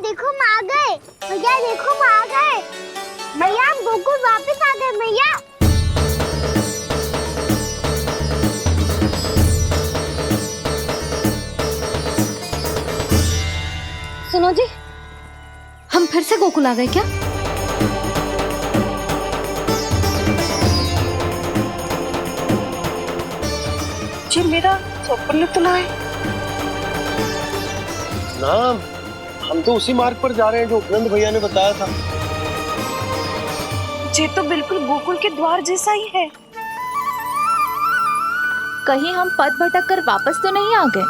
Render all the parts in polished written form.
देखो हम आ गए। भैया देखो हम आ गए। भैया हम गोकुल वापस आ गए भैया। सुनो जी, हम फिर से गोकुल आ गए क्या? जी मेरा स्वप्न तो ना है। ना, हम तो उसी मार्ग पर जा रहे हैं जो उपनंद भैया ने बताया था। ये तो बिल्कुल गोकुल के द्वार जैसा ही है। कहीं हम पथ भटक कर वापस तो नहीं आ गए?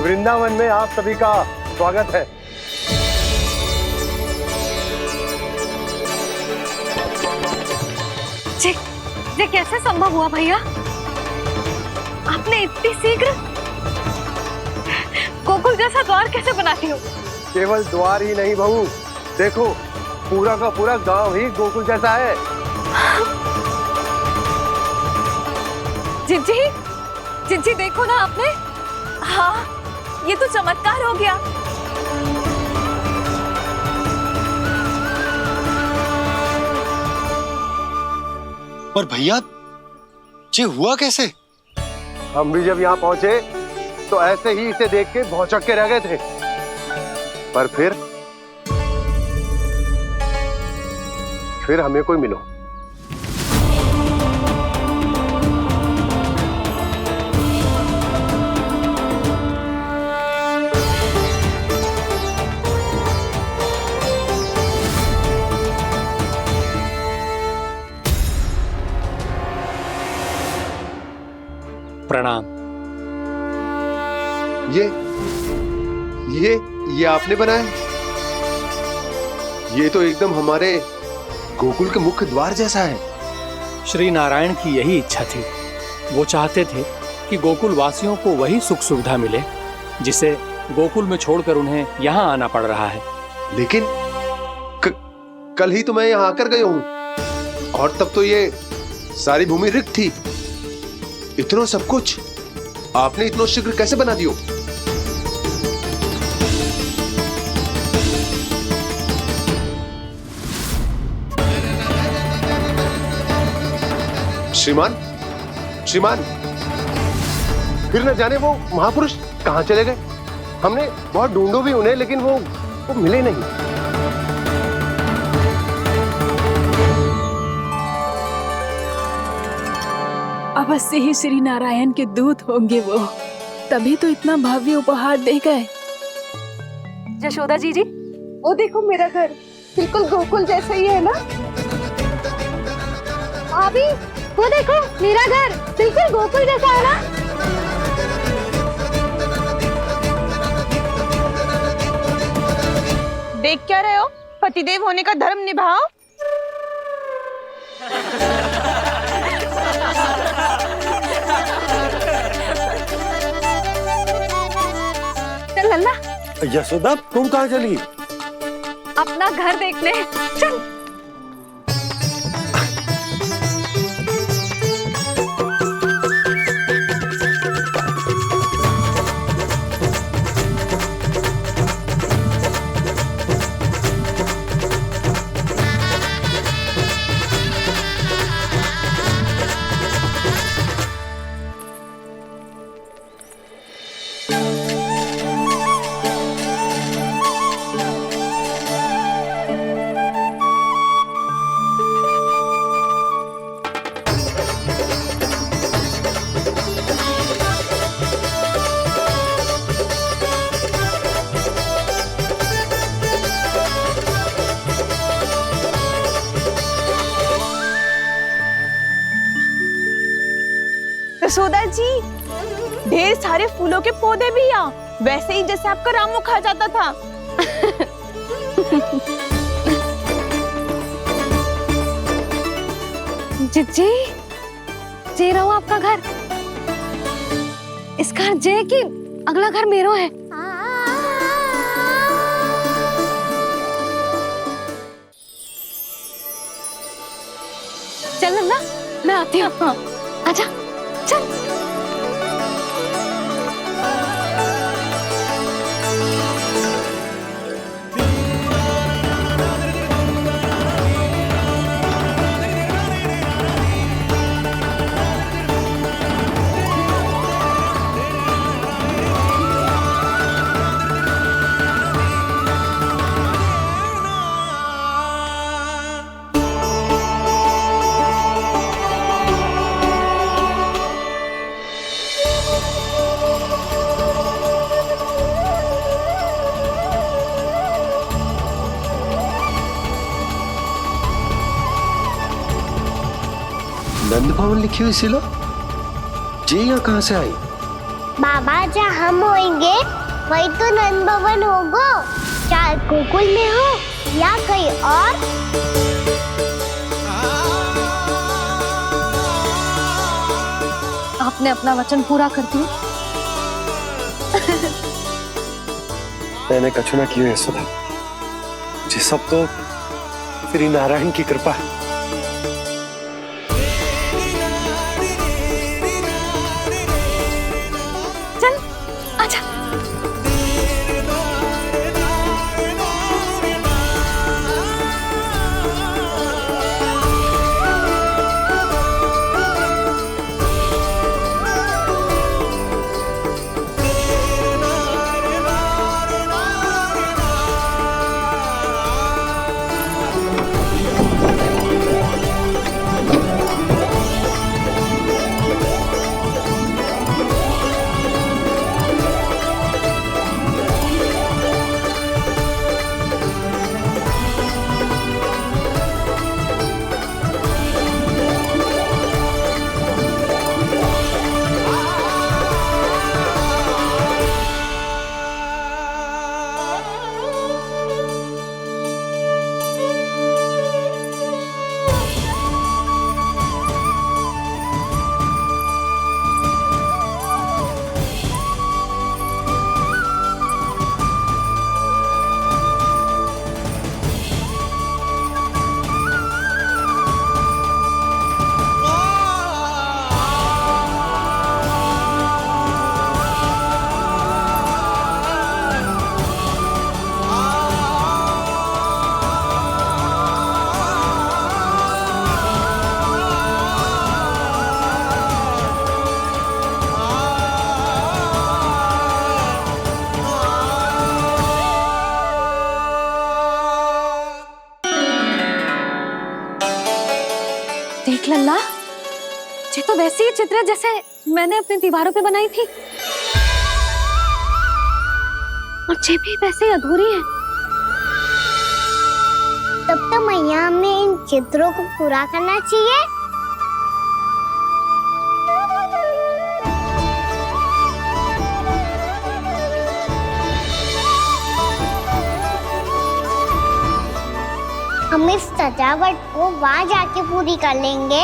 वृंदावन में आप सभी का स्वागत है। ये कैसे संभव हुआ भैया? आपने इतनी शीघ्र गोकुल जैसा द्वार कैसे बनाती हो? केवल द्वार ही नहीं बहू, देखो पूरा का पूरा गांव ही गोकुल जैसा है। जिज्जी, जिज्जी देखो ना आपने। हाँ, ये तो चमत्कार हो गया। पर भैया ये हुआ कैसे? हम भी जब यहाँ पहुंचे तो ऐसे ही इसे देख के भौचक के रह गए थे, पर फिर हमें कोई मिलो। प्रणाम। ये आपने बनाया? ये तो एकदम हमारे गोकुल के मुख्य द्वार जैसा है। श्री नारायण की यही इच्छा थी। वो चाहते थे कि गोकुल वासियों को वही सुख सुविधा मिले जिसे गोकुल में छोड़कर उन्हें यहाँ आना पड़ रहा है। लेकिन कल ही तो मैं यहाँ आकर गया हूँ और तब तो ये सारी भूमि रिक्त थी। इतना सब कुछ आपने इतना शीघ्र कैसे बना दियो? श्रीमान, श्रीमान, फिर न जाने वो महापुरुष कहाँ चले गए। हमने बहुत ढूंढो भी उन्हें, लेकिन वो मिले नहीं। अवश्य ही श्री नारायण के दूत होंगे वो, तभी तो इतना भव्य उपहार दे गए। यशोदा जी, वो देखो मेरा घर बिल्कुल गोकुल जैसा ही है ना? भाभी वो देखो मेरा घर बिल्कुल गोकुल जैसा है ना? देख क्या रहे हो? पतिदेव होने का धर्म निभाओ। चल लल्ला, यशोदा तुम कहाँ चली? अपना घर देखने चल। यशोदा जी, ढेर सारे फूलों के पौधे भी यहाँ, वैसे ही जैसे आपका रामू खा जाता था। जी जे रहो आपका घर। इस घर जे की अगला घर मेरो है। चल नन्ना, मैं आती हूँ। आजा चल। नंद भवन लिखी हुई सिला जे यहाँ कहाँ से आई? बाबा जहाँ हम होंगे वही तो नंद भवन होगा, चाहे गोकुल में हो या कहीं और। आपने अपना वचन पूरा कर दिया। मैंने कछु ना किए है सुधा, ये सब तो श्री नारायण की कृपा है। चल आजा। देख लल्ला, ये तो वैसी ही चित्र है जैसे मैंने अपनी दीवारों पे बनाई थी, और ये भी वैसे ही अधूरी है। तब तो मैया हमें इन चित्रों को पूरा करना चाहिए। हम इस सजावट को वहाँ जाके पूरी कर लेंगे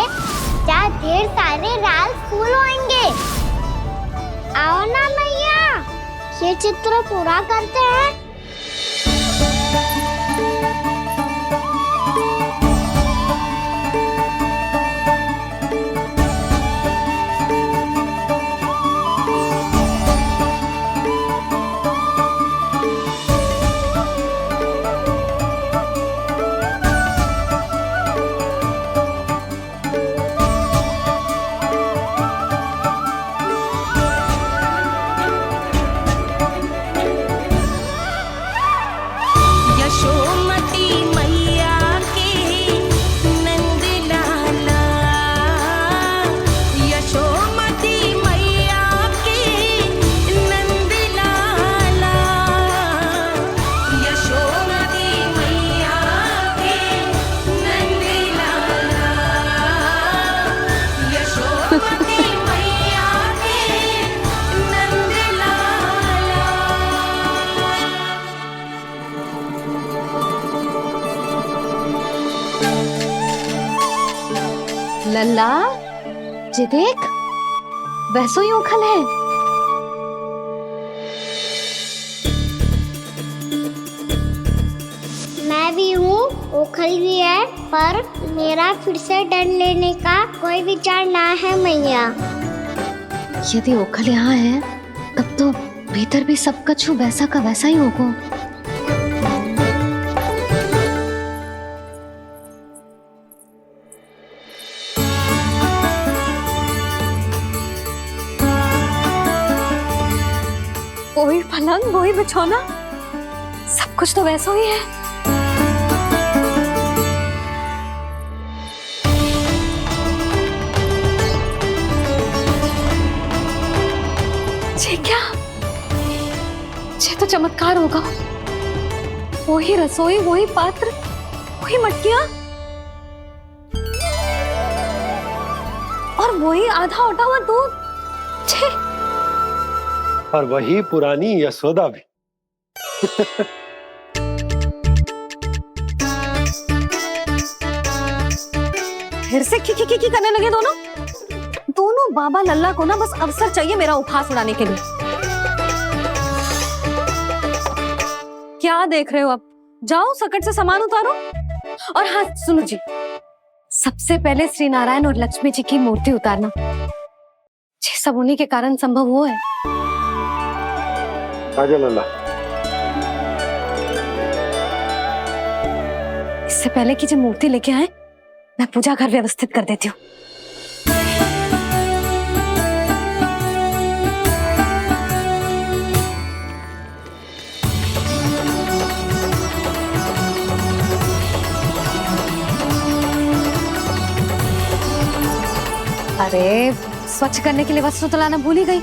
जहाँ ढेर सारे लाल फूल होंगे। आओ ना मैया, ये चित्र पूरा करते हैं। लल्ला, ये देख, वैसो ही उखल है। मैं भी हूँ, ओखल भी है, पर मेरा फिर से डर लेने का कोई विचार ना है मैया। यदि ओखल यहाँ है, तब तो भीतर भी सब कछु वैसा का वैसा ही होगा। वही पलंग, वही बिछौना, सब कुछ तो वैसा ही है। ये क्या? ये तो चमत्कार होगा। वही रसोई, वही पात्र, वही मटकियां और वही आधा उटा हुआ दूध। छे! और वही पुरानी यशोदा भी। फिर से की करने लगे दोनों बाबा लल्ला को ना बस अवसर चाहिए मेरा उपहास उड़ाने के लिए। क्या देख रहे हो? अब जाओ सकट से सामान उतारो। और हाँ सुनो जी, सबसे पहले श्री नारायण और लक्ष्मी जी की मूर्ति उतारना। ये सब उन्हीं के कारण संभव हुआ है। आजा लल्ला। इससे पहले कि जो मूर्ति लेके आए, मैं पूजा घर व्यवस्थित कर देती हूँ। अरे स्वच्छ करने के लिए वस्त्र तो लाना भूल ही गई।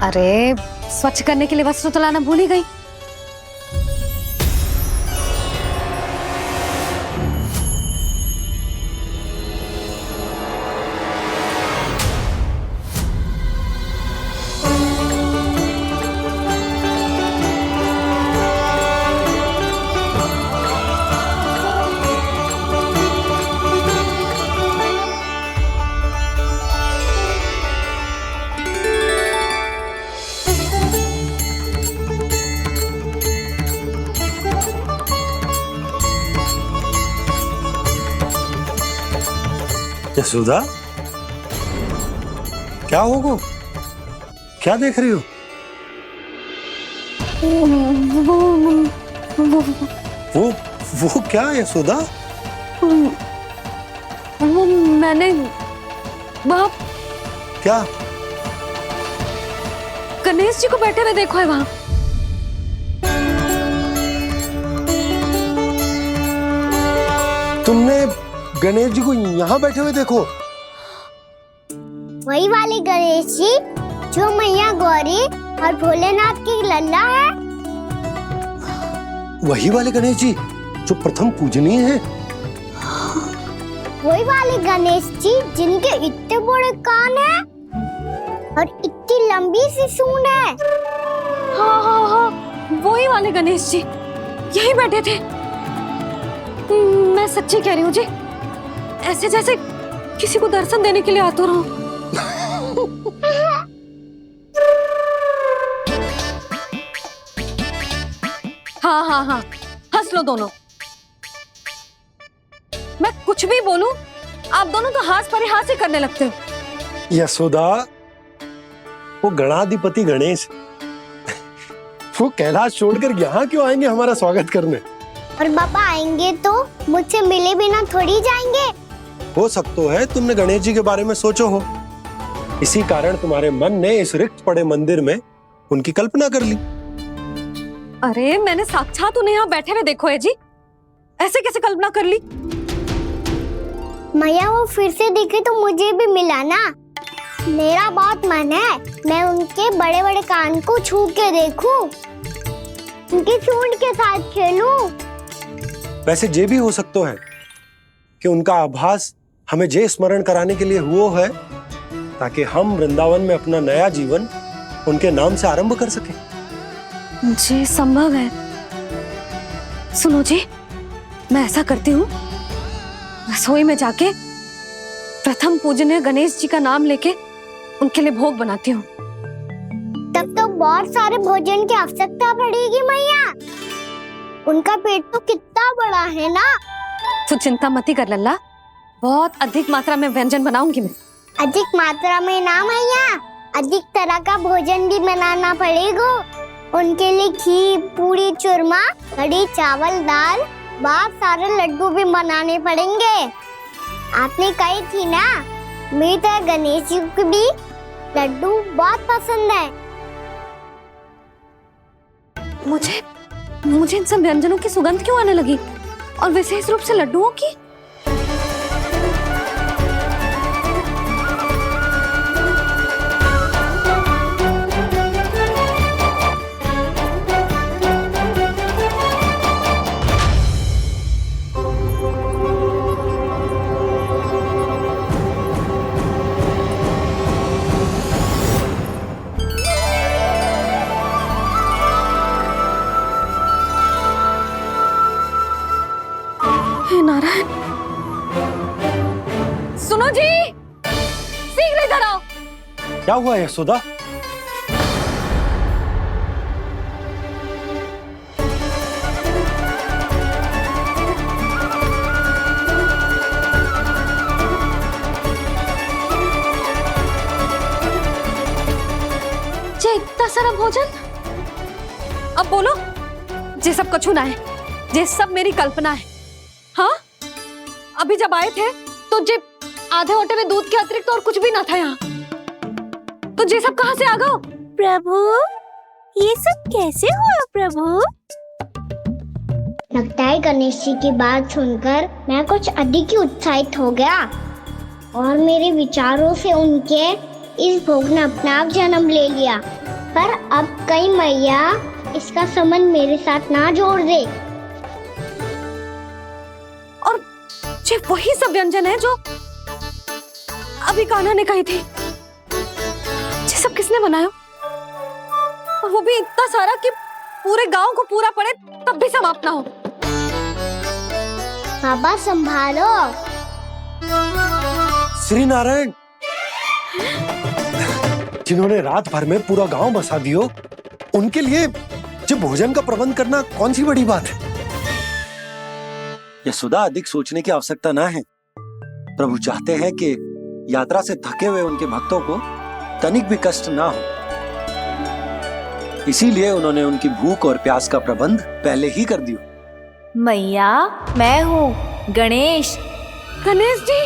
अरे स्वच्छ करने के लिए वस्त्र तो लाना भूल ही गई। यशोदा, क्या होगा? क्या देख रही हो? वो क्या यशोदा? वो मैंने बाप क्या? गणेश जी को बैठे हुए देखो है वहां। तुमने गणेश जी को यहाँ बैठे हुए देखो? वही वाले गणेश जी जो मैया गौरी और भोलेनाथ की लल्ला है। वही वाले गणेश जी जो प्रथम पूजनीय है। वही वाले गणेश जी जिनके इतने बड़े कान हैं और इतनी लंबी सी सूंड है। हाँ हाँ हाँ, वही वाले गणेश जी यही बैठे थे। मैं सच्ची कह रही हूँ जी, ऐसे जैसे किसी को दर्शन देने के लिए आतुर हूँ। हाँ हाँ हाँ, हंस लो दोनों। मैं कुछ भी बोलूं, आप दोनों तो हास परिहास ही करने लगते हो। यशोदा, वो गणाधिपति गणेश वो कैलाश छोड़कर यहाँ क्यों आएंगे हमारा स्वागत करने? और बाबा आएंगे तो मुझसे मिले बिना थोड़ी जाएंगे। हो सकता है तुमने गणेश जी के बारे में सोचो हो, इसी कारण तुम्हारे मन ने इस रिक्त पड़े मंदिर में उनकी कल्पना कर ली। अरे मैंने साक्षात उन्हें यहाँ बैठे हुए देखो है जी, ऐसे कैसे कल्पना कर ली? मैया वो फिर से दिखे तो मुझे भी मिला ना। मेरा बहुत मन है मैं उनके बड़े बड़े कान को छू के देखूं। उनके सूंड के साथ खेलूं? वैसे ये भी हो सकता है कि उनका आभास हमें जे स्मरण कराने के लिए हुआ है ताकि हम वृंदावन में अपना नया जीवन उनके नाम से आरंभ कर सके। जी संभव है। सुनो जी, मैं ऐसा करती हूँ, रसोई में जाके प्रथम पूजनीय गणेश जी का नाम लेके उनके लिए भोग बनाती हूँ। तब तो बहुत सारे भोजन की आवश्यकता पड़ेगी मैया। उनका पेट तो कितना बड़ा है ना। तू चिंता मत कर लल्ला, बहुत अधिक मात्रा में व्यंजन बनाऊंगी मैं। अधिक मात्रा में ना मैया, अधिक तरह का भोजन भी बनाना पड़ेगा। उनके लिए खीर, पूरी, चूरमा, कढ़ी, चावल, दाल, बहुत सारे लड्डू भी बनाने पड़ेंगे। आपने कही थी ना, मेरी तरह गणेश जी को भी लड्डू बहुत पसंद है। मुझे इन सब व्यंजनों की सुगंध क्यों आने लगी, और विशेष रूप से लड्डुओं की? हे नारायण, सुनो जी, शीघ्र इधर आओ। क्या हुआ यशोदा? जे इतना सारा भोजन, अब बोलो, जे सब कछु ना है, जे सब मेरी कल्पना है। हाँ, अभी जब आए थे तो जे आधे ओटे में दूध के अतिरिक्त और कुछ भी ना था यहाँ, तो जे सब कहाँ से आ गए? प्रभु, ये सब कैसे हुआ प्रभु? लगता है गणेश जी की बात सुनकर मैं कुछ अधिक ही उत्साहित हो गया और मेरे विचारों से उनके इस भोग ने अपना आप जन्म ले लिया। पर अब कहीं मैया इसका संबंध मेरे साथ ना जोड़ दे। और जे वही सब व्यंजन है जो अभी कान्हा ने कही थी, ये सब किसने बनाया? और वो भी इतना सारा कि पूरे गांव को पूरा पड़े तब भी समाप्त ना हो। बाबा संभालो। श्री नारायण, जिन्होंने रात भर में पूरा गांव बसा दियो, उनके लिए जो भोजन का प्रबंध करना कौन सी बड़ी बात है? यशोदा, अधिक सोचने की आवश्यकता ना है। प्रभु चाहते हैं कि यात्रा से थके हुए उनके भक्तों को तनिक भी कष्ट ना हो, इसीलिए उन्होंने उनकी भूख और प्यास का प्रबंध पहले ही कर दिया। मैया, मैं हूँ गणेश। गणेश जी,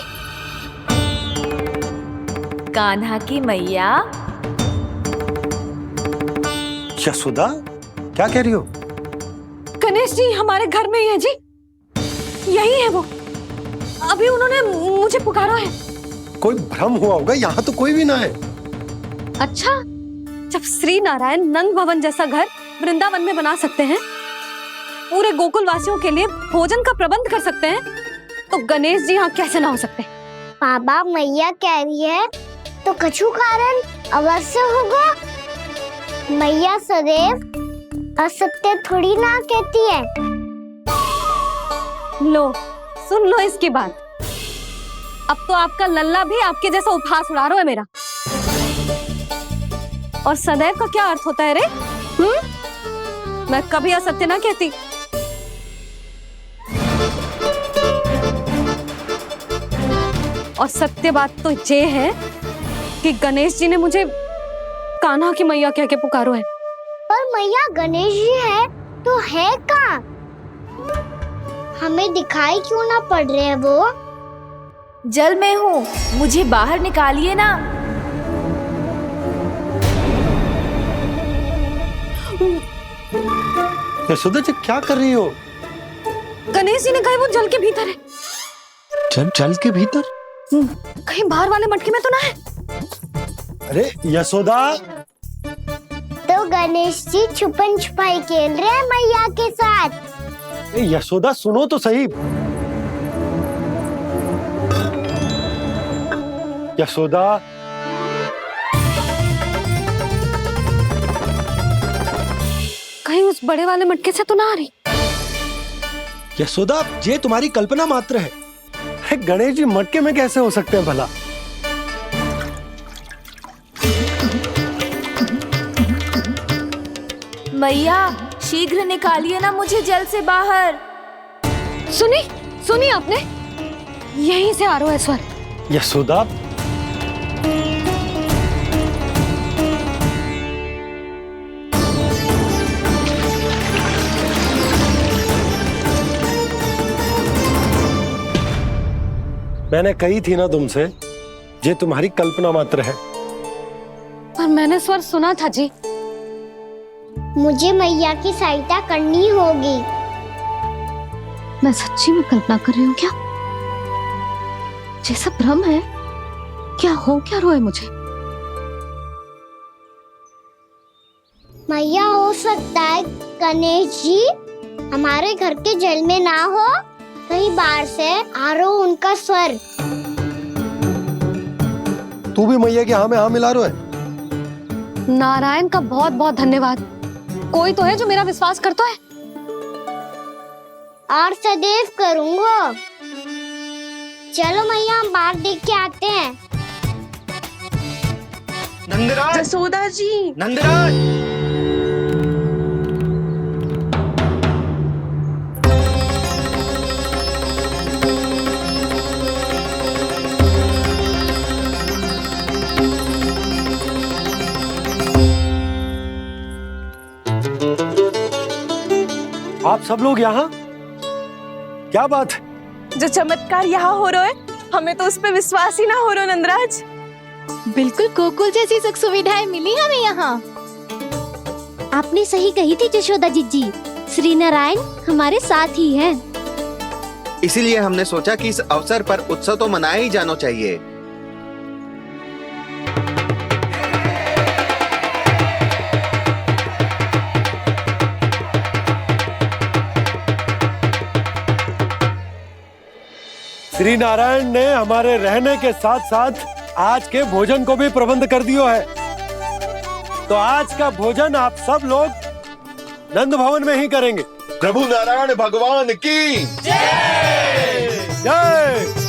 कान्हा की मैया। यशोदा, क्या कह रही हो? गणेश जी हमारे घर में ही है जी, यही है वो। अभी उन्होंने मुझे पुकारा है। कोई भ्रम हुआ होगा, यहाँ तो कोई भी ना है। अच्छा, जब श्री नारायण नंद भवन जैसा घर वृंदावन में बना सकते हैं, पूरे गोकुल वासियों के लिए भोजन का प्रबंध कर सकते हैं, तो गणेश जी यहाँ कैसे ना हो सकते? बाबा, मैया कह रही है तो कछु कारण अवश्य होगा। मैया सदैव असत्य थोड़ी ना कहती है। लो, सुन लो इसकी बात। अब तो आपका लल्ला भी आपके जैसा उपहास उड़ा रहा है मेरा। और सदैव का क्या अर्थ होता है रे? मैं कभी असत्य ना कहती। और सत्य बात तो ये है कि गणेश जी ने मुझे कान्हा की मैया कह के पुकारो है। पर मैया गणेश जी है तो है कहाँ? हमें दिखाई क्यों ना पड़ रहे हैं वो? जल में हूँ, मुझे बाहर निकालिए ना। यशोदा जी, क्या कर रही हो? गणेश जी ने कहा वो जल के भीतर है। जल के भीतर? कहीं बाहर वाले मटके में तो ना है? अरे यशोदा, तो गणेश जी छुपन छुपाई खेल रहे हैं मैया के साथ। यशोदा सुनो तो सही। यशोदा, कहीं उस बड़े वाले मटके से तो ना आ रही। यशोदा, ये तुम्हारी कल्पना मात्र है। अरे गणेश जी मटके में कैसे हो सकते हैं भला? मैया शीघ्र निकालिए ना मुझे जल से बाहर। सुनी आपने? यहीं से आ रहा है स्वर। यशोदा, मैंने कही थी ना तुमसे, ये तुम्हारी कल्पना मात्र है। पर मैंने स्वर सुना था जी। मुझे मैया की सहायता करनी होगी। मैं सच्ची में कल्पना कर रही हूँ क्या? जैसा भ्रम है क्या? हो क्या रहा है मुझे? मैया हो सकता है गणेश जी हमारे घर के जल में ना हो, कहीं बाहर से आ रहा हो उनका स्वर। तू भी मैया के हाँ में हाँ मिला रहा है। नारायण का बहुत बहुत धन्यवाद। कोई तो है जो मेरा विश्वास करता है। और सदैव करूंगा। चलो मैया हम बाहर देख के आते हैं। नंदराज, जसोदा जी, नंदराज। आप सब लोग यहाँ? क्या बात है? जो चमत्कार यहाँ हो रहा है हमें तो उस पे विश्वास ही ना हो रहा नंदराज। बिल्कुल गोकुल जैसी सुख सुविधाएं मिली हमें यहाँ। आपने सही कही थी यशोदा जीजी, श्री नारायण हमारे साथ ही हैं। इसीलिए हमने सोचा कि इस अवसर पर उत्सव तो मनाया ही जाना चाहिए। श्री नारायण ने हमारे रहने के साथ साथ आज के भोजन को भी प्रबंध कर दिया है। तो आज का भोजन आप सब लोग नंद भवन में ही करेंगे। प्रभु नारायण भगवान की जय जय।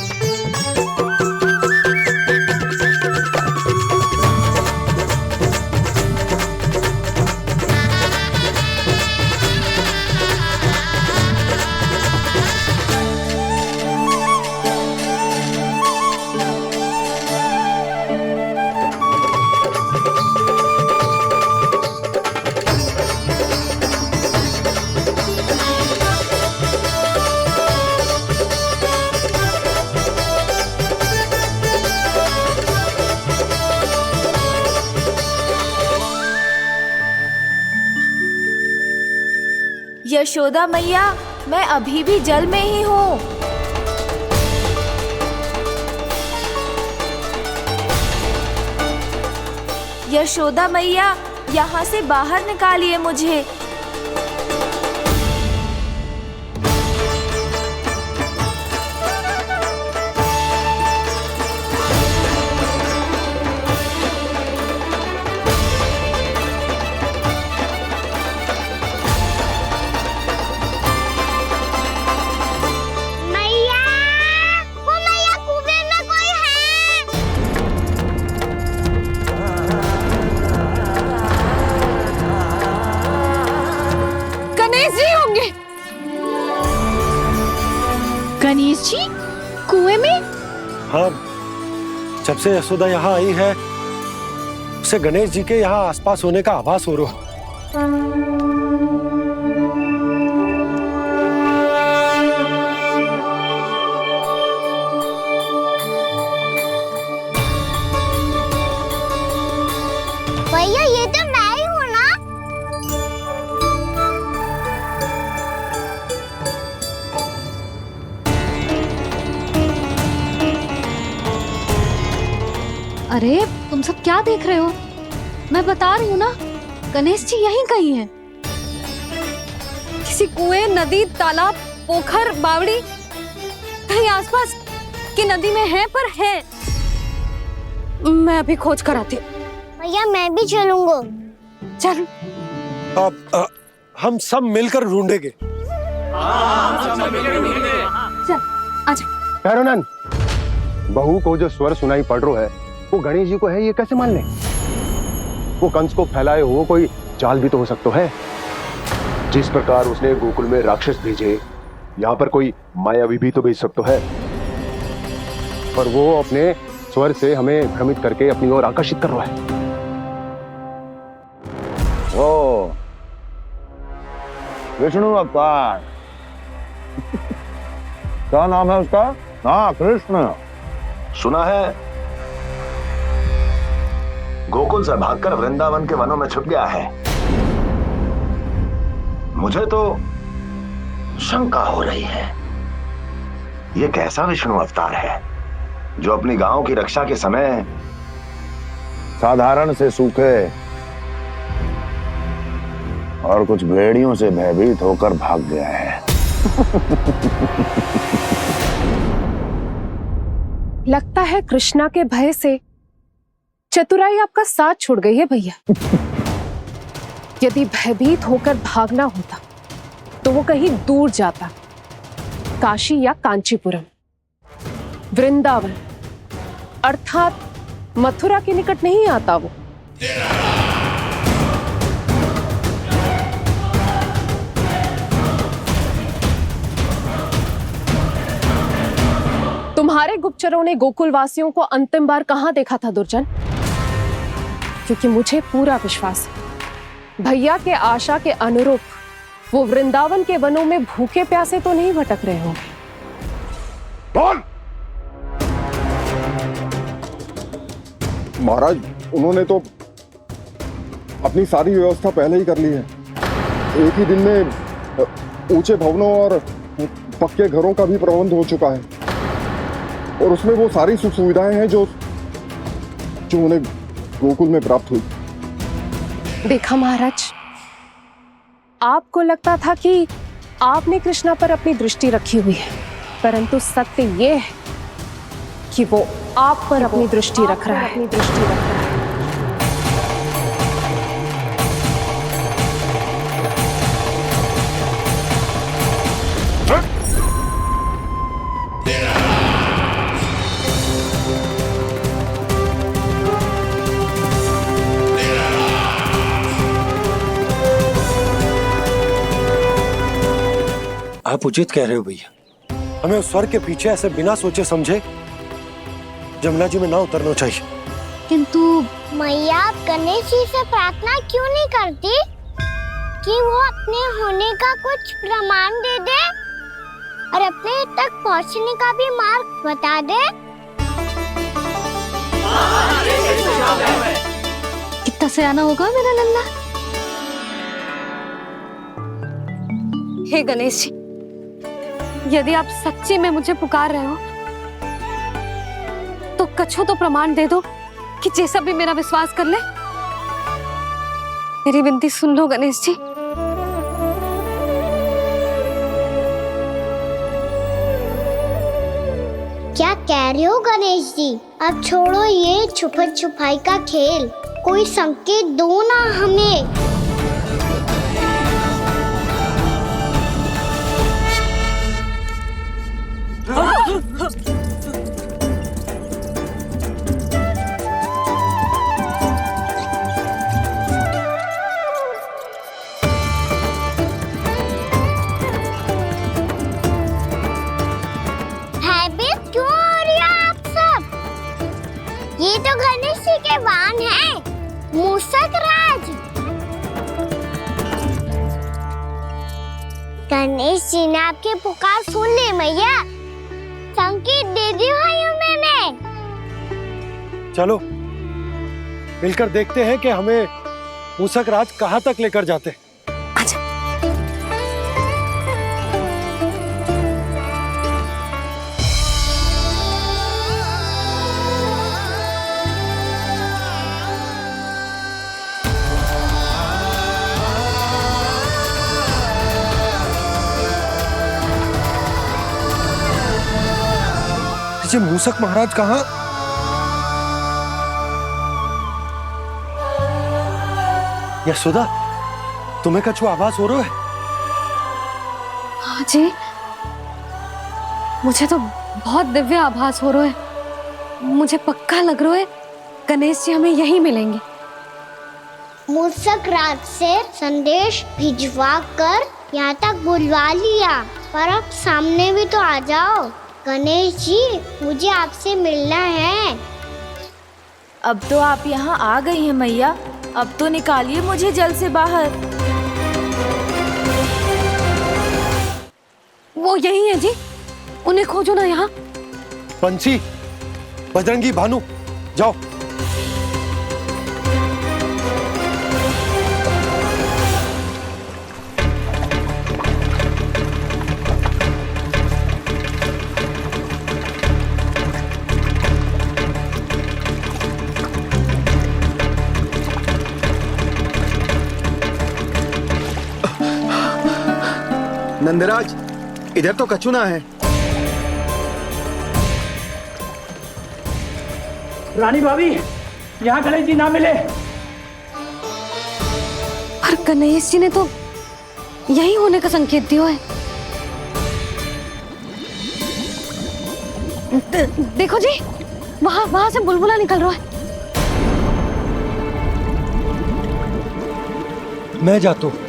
यशोदा मैया, मैं अभी भी जल में ही हूँ। यशोदा मैया, यहाँ से बाहर निकालिए मुझे। मैया, वो मैया कुएं में कोई है। गणेश जी होंगे। गणेश जी कुएं में? हाँ, जब से यशोदा यहाँ आई है उसे गणेश जी के यहाँ आसपास होने का आभास हो रहा। भैया ये तो मैं ही हूँ ना। अरे तुम सब क्या देख रहे हो? मैं बता रही हूँ ना, गणेश जी यहीं कहीं हैं। किसी कुएं, नदी, तालाब, पोखर, बावड़ी कहीं आसपास की नदी में है, पर है। मैं अभी खोज कर आती हूँ। भैया मैं भी चलूंगा। चल। अब हम सब मिलकर ढूंढेंगे। चल आजा। भैरवनाथ, बहू को जो स्वर सुनाई पड़ रहा है वो गणेश जी को है, ये कैसे मान ले? वो कंस को फैलाए हुए कोई चाल भी तो हो सकता है। जिस प्रकार उसने गोकुल में राक्षस भेजे, यहाँ पर कोई मायावी भी तो भेज सकता है। पर वो अपने स्वर से हमें भ्रमित करके अपनी ओर आकर्षित कर रहा है। ओ विष्णु अवतार। क्या नाम है उसका? हाँ, कृष्ण। सुना है गोकुल से भागकर वृंदावन के वनों में छुप गया है। मुझे तो शंका हो रही है, ये कैसा विष्णु अवतार है जो अपनी गांव की रक्षा के समय साधारण से सूखे और कुछ भेड़ियों से भयभीत होकर भाग गया है। लगता है कृष्णा के भय से चतुराई आपका साथ छोड़ गई है भैया। यदि भयभीत होकर भागना होता तो वो कहीं दूर जाता, काशी या कांचीपुरम, वृंदावन अर्थात मथुरा के निकट नहीं आता वो। तुम्हारे गुप्तचरों ने गोकुल वासियों को अंतिम बार कहां देखा था दुर्जन? क्योंकि मुझे पूरा विश्वास है भैया के आशा के अनुरूप वो वृंदावन के वनों में भूखे प्यासे तो नहीं भटक रहे होंगे। बोल। महाराज, उन्होंने तो अपनी सारी व्यवस्था पहले ही कर ली है। एक ही दिन में ऊंचे भवनों और पक्के घरों का भी प्रबंध हो चुका है, और उसमें वो सारी सुख सुविधाएं हैं जो उन्हें गोकुल में प्राप्त हुई। देखा महाराज, आपको लगता था कि आपने कृष्णा पर अपनी दृष्टि रखी हुई है, परंतु सत्य ये है कि वो आप पर अपनी दृष्टि रख रहा है। आप उचित कह रहे हो भैया, हमें उस स्वर के पीछे ऐसे बिना सोचे समझे जमुना जी में ना उतरना चाहिए। किंतु मैया, आप गणेश जी से प्रार्थना क्यों नहीं करती कि वो अपने होने का कुछ प्रमाण दे दे और अपने तक पहुंचने का भी मार्ग बता दे? कितना सयाना होगा मेरा लल्ला। हे गणेश जी, यदि आप सच्ची में मुझे पुकार रहे हो तो कछो तो प्रमाण दे दो कि जैसा भी मेरा विश्वास कर ले। मेरी विनती सुन लो गणेश जी। क्या कह रहे हो गणेश जी? अब छोड़ो ये छुपन छुपाई का खेल, कोई संकेत दो ना हमें। भयभीत क्यों हो रही हो आप सब? ये तो गणेश जी के वाहन हैं, मूषक राज। गणेश जी ने आपकी पुकार सुन ली मैया, संकेत दे दी भाइयों मैंने। चलो मिलकर देखते हैं कि हमें मूषक राज कहां तक लेकर जाते हैं। ये मूसक महाराज कहाँ? यशोदा, तुम्हें कछु आभास हो रहा है? हाँ जी, मुझे तो बहुत दिव्य आभास हो रहा है। मुझे पक्का लग रहा है गणेश जी हमें यहीं मिलेंगे। मूसक राज से संदेश भिजवा कर यहाँ तक बुलवा लिया, पर अब सामने भी तो आ जाओ। गणेश जी, मुझे आपसे मिलना है। अब तो आप यहाँ आ गई हैं मैया, अब तो निकालिए मुझे जल से बाहर। वो यही है जी, उन्हें खोजो ना यहाँ। पंछी, बजरंगी, भानु, जाओ। नंदराज, इधर तो कछुना है। रानी भाभी, यहाँ गणेश जी ना मिले। पर गणेश जी ने तो यही होने का संकेत दिया है। देखो जी, वहां से बुलबुला निकल रहा है। मैं जाता हूँ।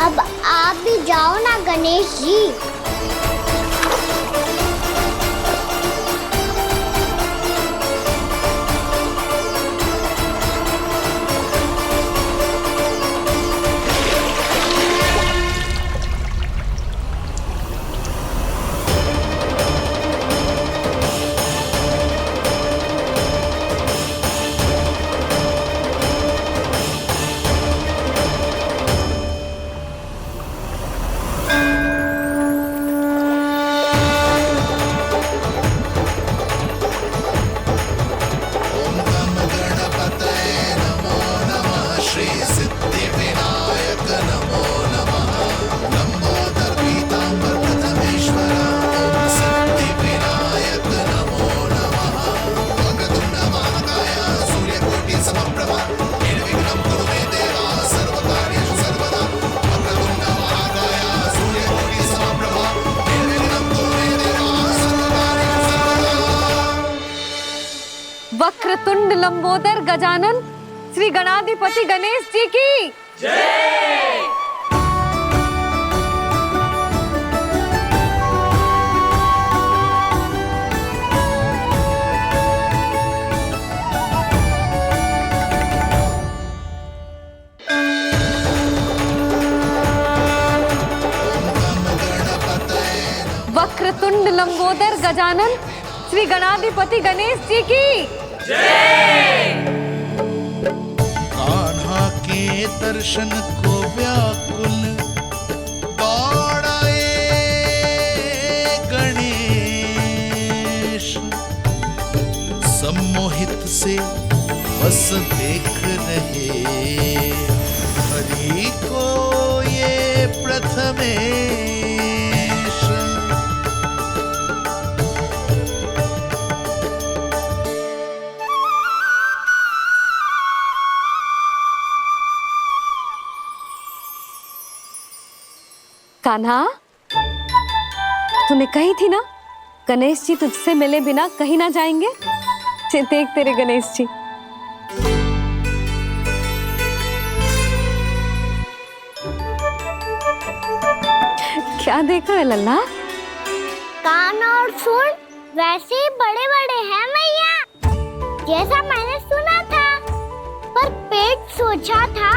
अब आप भी जाओ ना गणेश जी। वक्रतुंड लंबोदर गजानन श्री गणाधिपति गणेश जी की जय। वक्रतुंड लंबोदर गजानन श्री गणाधिपति गणेश जी की जय। कान्हा के दर्शन को व्याकुल दौड़ाए गणेश, सम्मोहित से बस देख रहे हरि को ये प्रथमेश। कान्हा, तूने कही थी ना गणेश जी तुझसे मिले बिना कहीं ना जाएंगे। देख तेरे गणेश जी। क्या देख रहे लल्ला? कान और सुन वैसे ही बड़े बड़े हैं मैया, जैसा मैंने सुना था, पर पेट सोचा था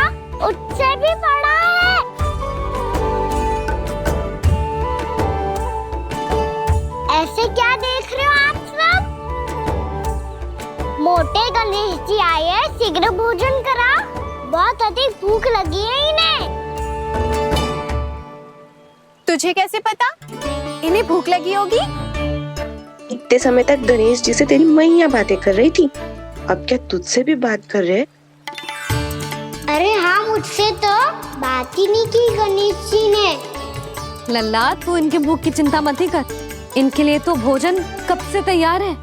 उससे भी बड़ा है। ऐसे क्या देख रहे हो आप सब? मोटे गणेश जी आए हैं, शीघ्र भोजन करा, बहुत अधिक भूख लगी है इन्हें। तुझे कैसे पता इन्हें भूख लगी होगी? इतने समय तक गणेश जी से तेरी मैया बातें कर रही थी, अब क्या तुझसे भी बात कर रहे? अरे हाँ, मुझसे तो बात ही नहीं की गणेश जी ने। लल्ला, तू इनके भूख की चिंता मत ही कर, इनके लिए तो भोजन कब से तैयार है।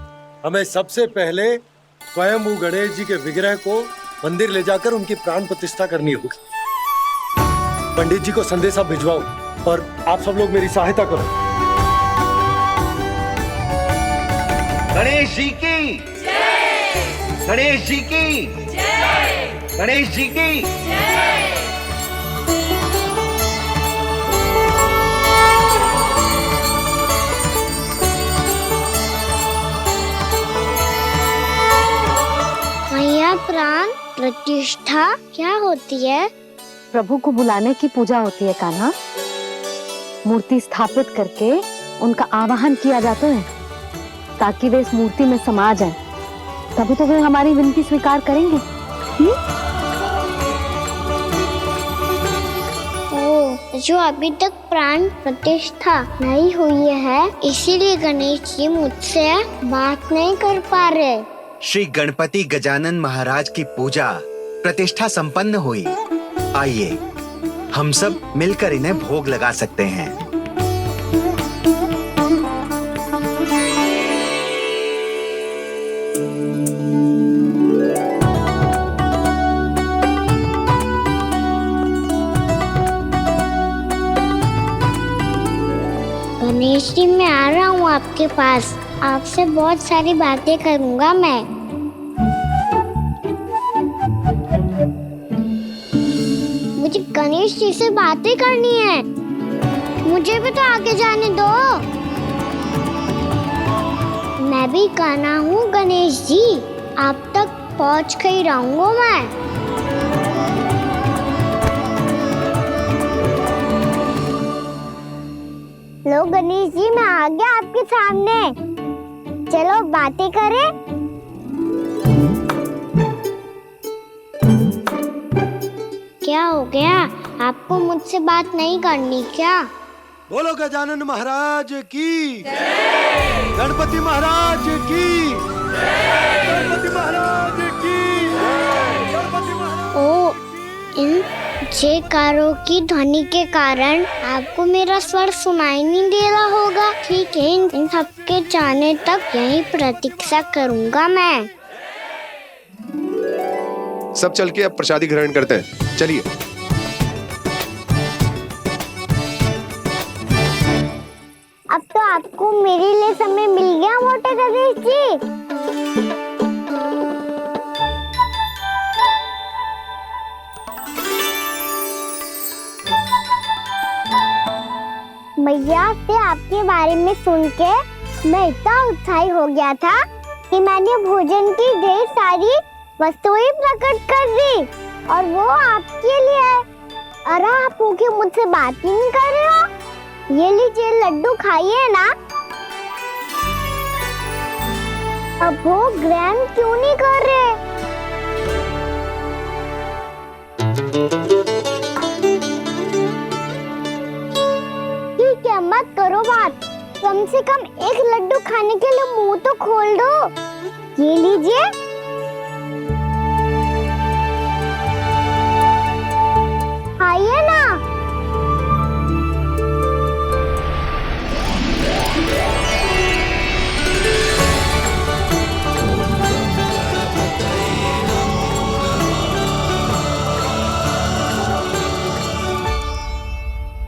हमें सबसे पहले स्वयं गणेश जी के विग्रह को मंदिर ले जाकर उनकी प्राण प्रतिष्ठा करनी होगी। पंडित जी को संदेशा भिजवाओ और आप सब लोग मेरी सहायता करो। गणेश जी की जय! गणेश जी की जय! गणेश जी की जय! मैया, प्राण प्रतिष्ठा क्या होती है? प्रभु को बुलाने की पूजा होती है कान्हा। मूर्ति स्थापित करके उनका आवाहन किया जाता है ताकि वे इस मूर्ति में समा जाएं। तभी तो वे हमारी विनती स्वीकार करेंगे। ओ, जो अभी तक प्राण प्रतिष्ठा नहीं हुई है, इसीलिए गणेश जी मुझसे बात नहीं कर पा रहे। श्री गणपति गजानन महाराज की पूजा प्रतिष्ठा संपन्न हुई। आइए हम सब मिलकर इन्हें भोग लगा सकते हैं। गणेश जी, मैं आ रहा हूँ आपके पास। आपसे बहुत सारी बातें करूँगा मैं। मुझे गणेश जी से बातें करनी है। मुझे भी तो आगे जाने दो। मैं भी कान्हा हूँ गणेश जी, आप तक पहुँच कर ही रहूँगा मैं। लो गणेश जी, मैं आ गया आपके सामने। चलो बातें करें। क्या हो गया? आपको मुझसे बात नहीं करनी क्या? बोलो गजानन महाराज की जय! गणपति महाराज की जय! गणपति महाराज की जय! गणपति महाराज। ओ, इन जयकारों की ध्वनि के कारण आपको मेरा स्वर सुनाई नहीं दे रहा होगा। ठीक है, इन सबके जाने तक यही प्रतीक्षा करूंगा मैं। सब चल के अब प्रसादी ग्रहण करते हैं। चलिए। अब तो आपको मेरे लिए समय मिल गया मोटे गणेश जी। मैया से आपके बारे में सुन के मैं इतना उत्साही हो गया था कि मैंने भोजन की ढेर सारी वस्तुएं प्रकट कर दी, और वो आपके लिए। अरे आप भूखे मुझसे बात ही नहीं कर रहे हो। ये लीजिए लड्डू, खाइए ना। अब वो ग्रहण क्यों नहीं कर रहे? ठीक है, मत करो बात। कम से कम एक लड्डू खाने के लिए मुंह तो खोल दो। ये लीजिए। खाइए ना।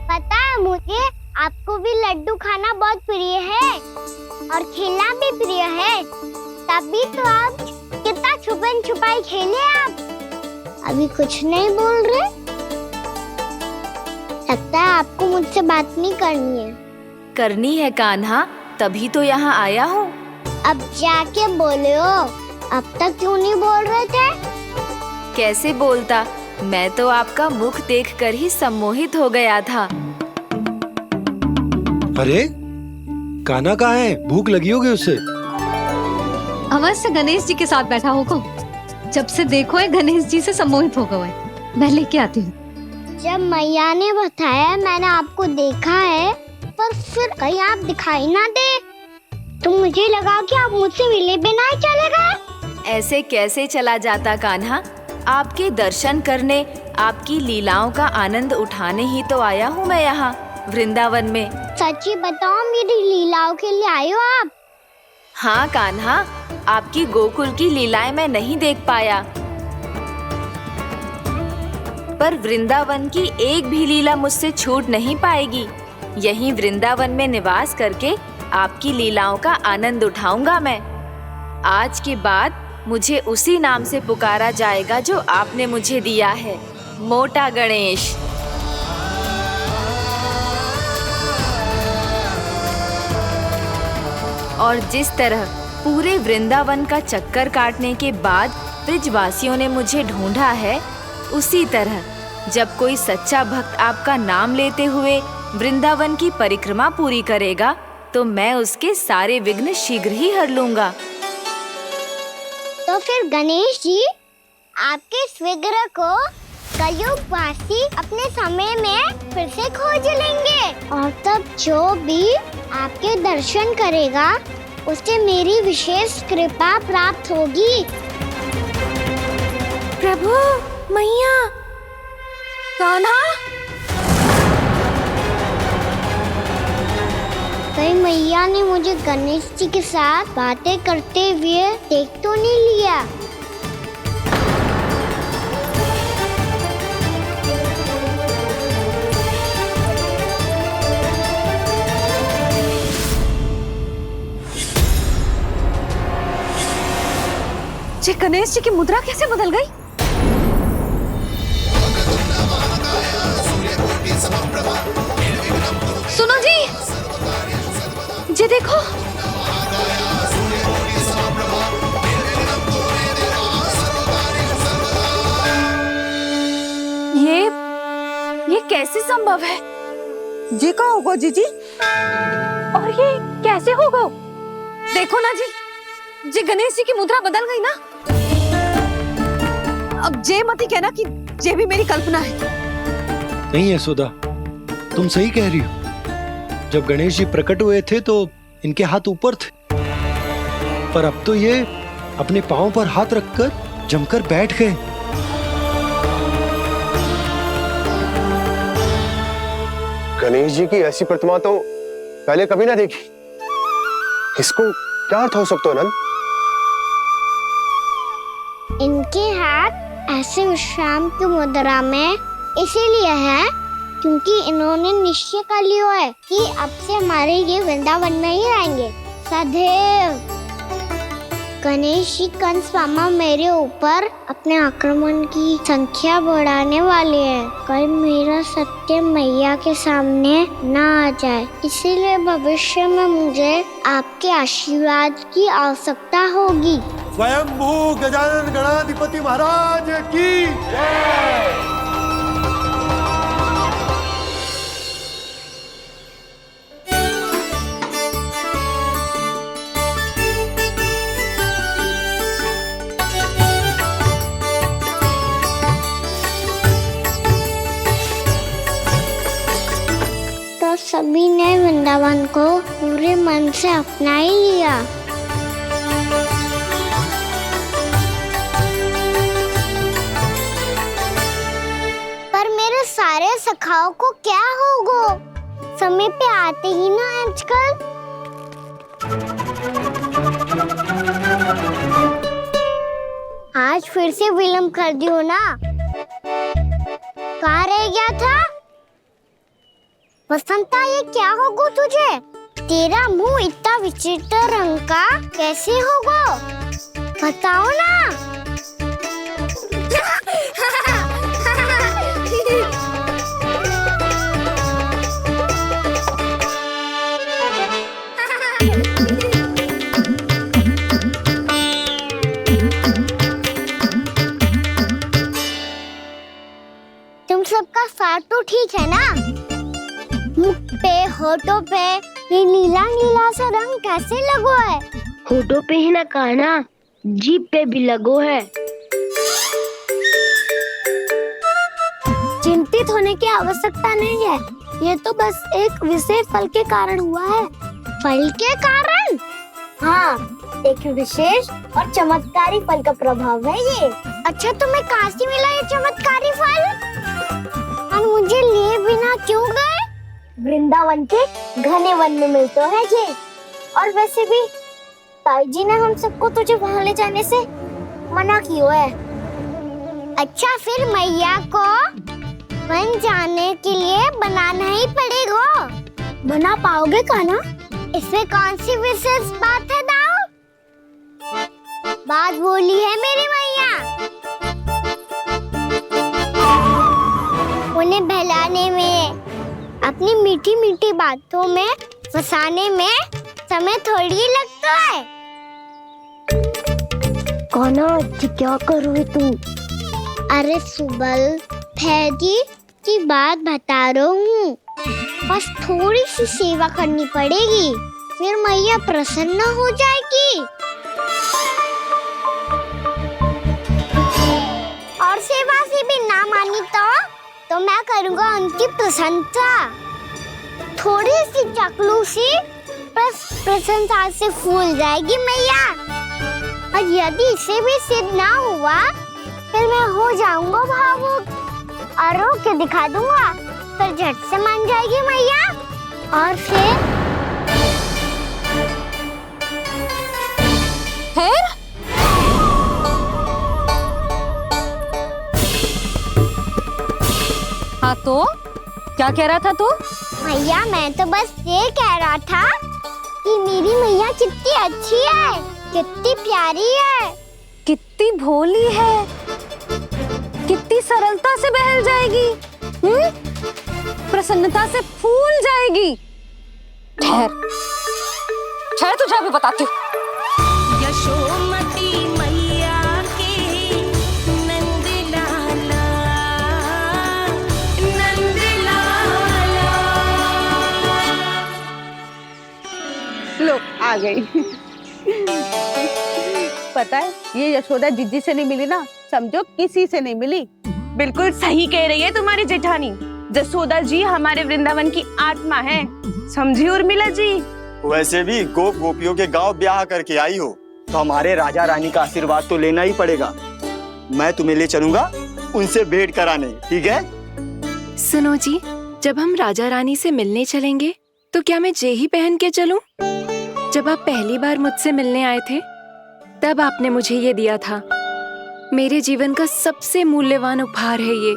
पता है मुझे, आपको भी लड्डू खाना बहुत प्रिय है और खेलना भी प्रिय है। तभी तो आप कितना छुपन छुपाई खेले। आप अभी कुछ नहीं बोल रहे। लगता है आपको मुझसे बात नहीं करनी है। करनी है कान्हा, तभी तो यहाँ आया हूँ। अब जाके बोलो। अब तक क्यों नहीं बोल रहे थे? कैसे बोलता, मैं तो आपका मुख देखकर ही सम्मोहित हो गया था। अरे कान्हा कहाँ है? भूख लगी होगी उससे। अवश्य गणेश जी के साथ बैठा होगा। जब से देखो है गणेश जी से सम्मोहित हो गए। मैं लेके आती हूँ। जब मैया ने बताया मैंने आपको देखा है, पर फिर कहीं आप दिखाई ना दे, तो मुझे लगा कि आप मुझसे मिले बिना ही चले गए। ऐसे कैसे चला जाता कान्हा, आपके दर्शन करने, आपकी लीलाओं का आनंद उठाने ही तो आया हूँ मैं यहाँ वृंदावन में। सच्ची बताओ, मेरी लीलाओं के लिए आए हो आप? हाँ कान्हा, आपकी गोकुल की लीलाएं मैं नहीं देख पाया, पर वृंदावन की एक भी लीला मुझसे छूट नहीं पाएगी। यहीं वृंदावन में निवास करके आपकी लीलाओं का आनंद उठाऊंगा मैं। आज के बाद मुझे उसी नाम से पुकारा जाएगा जो आपने मुझे दिया है, मोटा गणेश। और जिस तरह पूरे वृंदावन का चक्कर काटने के बाद ब्रजवासियों ने मुझे ढूंढा है, उसी तरह जब कोई सच्चा भक्त आपका नाम लेते हुए वृंदावन की परिक्रमा पूरी करेगा, तो मैं उसके सारे विघ्न शीघ्र ही हर लूंगा। तो फिर गणेश जी, आपके इस विग्रह को कलयुग वासी अपने समय में फिर से खोज लेंगे, और तब जो भी आपके दर्शन करेगा उसे मेरी विशेष कृपा प्राप्त होगी। प्रभु, मैया, कान्हा, कहीं मैया ने मुझे गणेश जी के साथ बातें करते हुए देख तो नहीं लिया? ये गणेश जी की मुद्रा कैसे बदल गई? सुनो जी, ये देखो। ये कैसे संभव है? ये क्या होगा जीजी? और ये कैसे होगा? देखो ना जी, ये गणेश जी की मुद्रा बदल गई ना। अब जे मत ही कहना कि ये भी मेरी कल्पना है। नहीं यशोदा, तुम सही कह रही हो। जब गणेश जी प्रकट हुए थे तो इनके हाथ ऊपर थे, पर अब तो ये अपने पांव पर हाथ रखकर जमकर बैठ गए। गणेश जी की ऐसी प्रतिमा तो पहले कभी ना देखी। इसको क्या अर्थ हो सकता है नंद? इनके हाथ ऐसे विश्राम की मुद्रा में इसीलिए है क्योंकि इन्होंने निश्चय कर लिया है कि अब से हमारे ये वृंदावन में ही रहेंगे सदैव। गणेश जी कंस मामा मेरे ऊपर अपने आक्रमण की संख्या बढ़ाने वाले हैं, कहीं मेरा सत्य मैया के सामने ना आ जाए। इसीलिए भविष्य में मुझे आपके आशीर्वाद की आवश्यकता होगी। स्वयंभू गजानन गणाधिपति महाराज की जय। तो सभी ने वृंदावन को पूरे मन से अपना ही लिया। पर मेरे सारे सखाओं को क्या होगा? समय पे आते ही ना आजकल। आज फिर से विलंब कर दियो ना। कहाँ रह गया था? वसंता, ये क्या होगा तुझे? तेरा मुंह इतना विचित्र रंग का कैसे होगा? बताओ ना। तुम सबका साथ तो ठीक है ना? मुख पे, होठों पे ये नीला नीला सा रंग कैसे लगो है? होठों पे ही ना कान्हा, जीभ पे भी लगो है। चिंतित होने की आवश्यकता नहीं है, ये तो बस एक विशेष फल के कारण हुआ है। फल के कारण? हाँ, एक विशेष और चमत्कारी फल का प्रभाव है ये। अच्छा, तुम्हें कहाँ से मिला ये चमत्कारी फल? और मुझे लिए बिना क्यों गए? वृंदावन के घने वन में मिलते है ये। और वैसे भी ताई जी ने हम सबको तुझे वहाँ ले जाने से मना किया है। अच्छा, फिर मैया को वन जाने के लिए बनाना ही पड़ेगा। बना पाओगे कान्हा? इसमें कौन सी विशेष बात है दाऊ? बात बोली है मेरी मैया। उन्हें बहलाने में, अपनी मीठी मीठी बातों में फंसाने में समय थोड़ी लगता है। कान्हा, क्या करोगे तुम? अरे सुबल, फैजी की बात बता रहा हूँ। बस थोड़ी सी सेवा करनी पड़ेगी, फिर मैया प्रसन्न हो जाएगी। और सेवा से भी ना मानी तो मैं करूँगा उनकी प्रशंसा। थोड़ी सी चकलूसी प्रशंसा से फूल जाएगी मैया। और यदि इसे भी सिद्ध ना हुआ, फिर मैं हो जाऊंगा भावुक और रो के दिखा दूंगा। फिर झट से मान जाएगी मैया। और फिर हाँ तो क्या कह रहा था तू? मैया, मैं तो बस ये कह रहा था कि मेरी मैया कितनी अच्छी है, कितनी प्यारी है, कितनी भोली है, कितनी सरलता से बहल जाएगी, प्रसन्नता से फूल जाएगी। ठहर ठहर, तुझे अभी बताती हूँ। यशोमती मैया के नंद लाला, नंद लाला। लो, आ गई। पता है, ये यशोदा जीजी से नहीं मिली ना, समझो किसी से नहीं मिली। बिल्कुल सही कह रही है तुम्हारी जेठानी। यशोदा जी हमारे वृंदावन की आत्मा है, समझी उर्मिला जी? वैसे भी गोपियों के गांव ब्याह करके आई हो, तो हमारे राजा रानी का आशीर्वाद तो लेना ही पड़ेगा। मैं तुम्हें ले चलूंगा उनसे भेंट कराने, ठीक है? सुनो जी, जब हम राजा रानी से मिलने चलेंगे तो क्या मैं जे ही पहन के चलूं? जब आप पहली बार मुझसे मिलने आए थे, तब आपने मुझे ये दिया था। मेरे जीवन का सबसे मूल्यवान उपहार है ये।